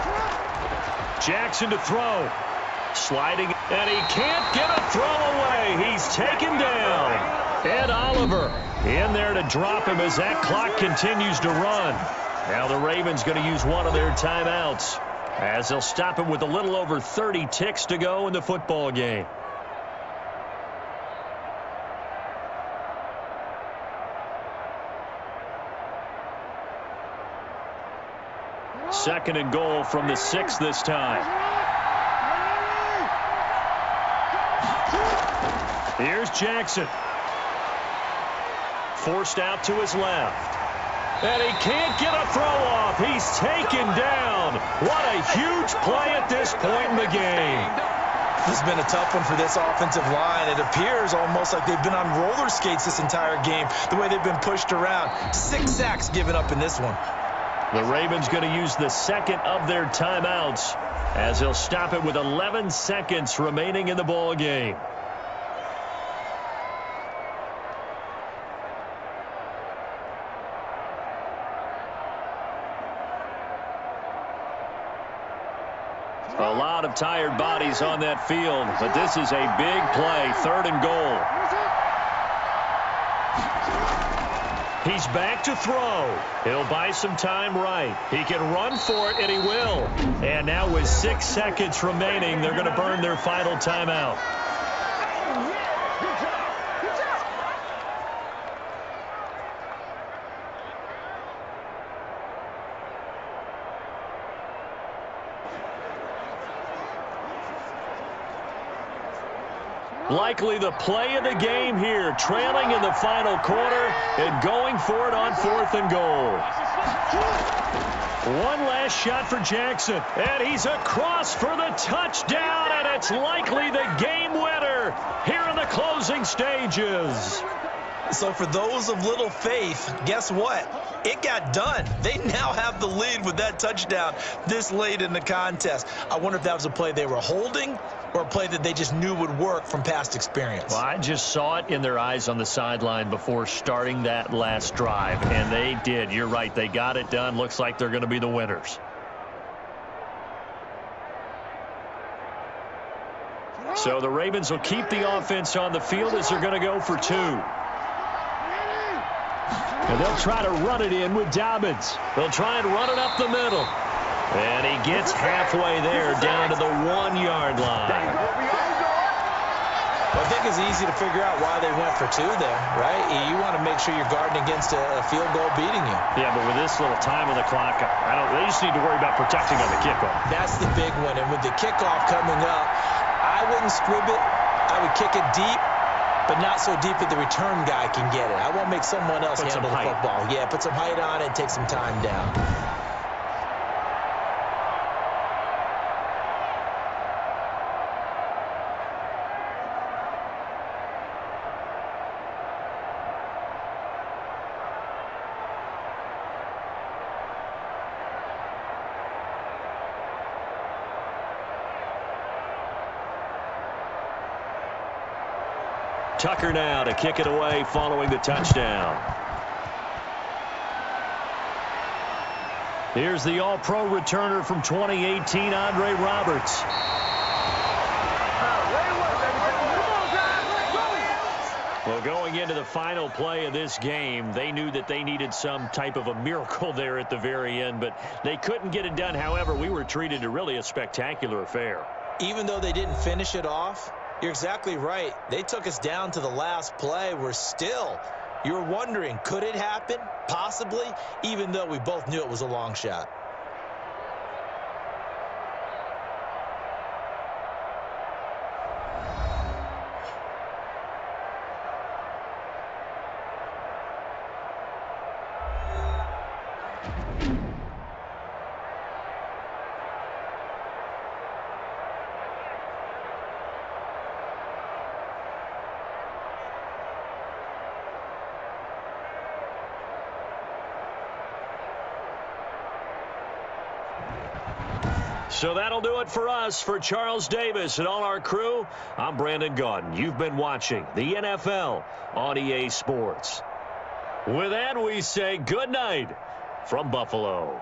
Jackson to throw. Sliding, and he can't get a throw away. He's taken down. Ed Oliver in there to drop him as that clock continues to run. Now the Ravens going to use one of their timeouts as they'll stop him with a little over 30 ticks to go in the football game. Second and goal from the 6 this time. Here's Jackson. Forced out to his left. And he can't get a throw off. He's taken down. What a huge play at this point in the game. has been a tough one for this offensive line. It appears almost like they've been on roller skates this entire game, the way they've been pushed around. 6 sacks given up in this one. The Ravens going to use the second of their timeouts as they'll stop it with 11 seconds remaining in the ball game. A lot of tired bodies on that field, but this is a big play, 3rd and goal. He's back to throw. He'll buy some time right. He can run for it, and he will. And now with 6 seconds remaining, they're going to burn their final timeout. Likely the play of the game here, trailing in the final quarter and going for it on 4th and goal. One last shot for Jackson, and he's across for the touchdown, and it's likely the game winner here in the closing stages. So for those of little faith, guess what? It got done. They now have the lead with that touchdown this late in the contest. I wonder if that was a play they were holding or a play that they just knew would work from past experience. Well, I just saw it in their eyes on the sideline before starting that last drive, and they did. You're right. They got it done. Looks like they're going to be the winners. So the Ravens will keep the offense on the field as they're going to go for 2. And they'll try to run it in with Dobbins. They'll try and run it up the middle. And he gets halfway there down to the 1-yard line. Well, I think it's easy to figure out why they went for 2 there, right? You want to make sure you're guarding against a field goal beating you. Yeah, but with this little time on the clock, they just need to worry about protecting on the kickoff. That's the big one. And with the kickoff coming up, I wouldn't scrib it. I would kick it deep, but not so deep that the return guy can get it. I won't make someone else handle the football. Yeah, put some height on it and take some time down. Tucker now to kick it away following the touchdown. Here's the All-Pro returner from 2018, Andre Roberts. Well, going into the final play of this game, they knew that they needed some type of a miracle there at the very end, but they couldn't get it done. However, we were treated to really a spectacular affair. Even though they didn't finish it off, you're exactly right. They took us down to the last play. You're wondering, could it happen? Possibly, even though we both knew it was a long shot. So that'll do it for us. For Charles Davis and all our crew, I'm Brandon Gaudin. You've been watching the NFL on EA Sports. With that, we say good night from Buffalo.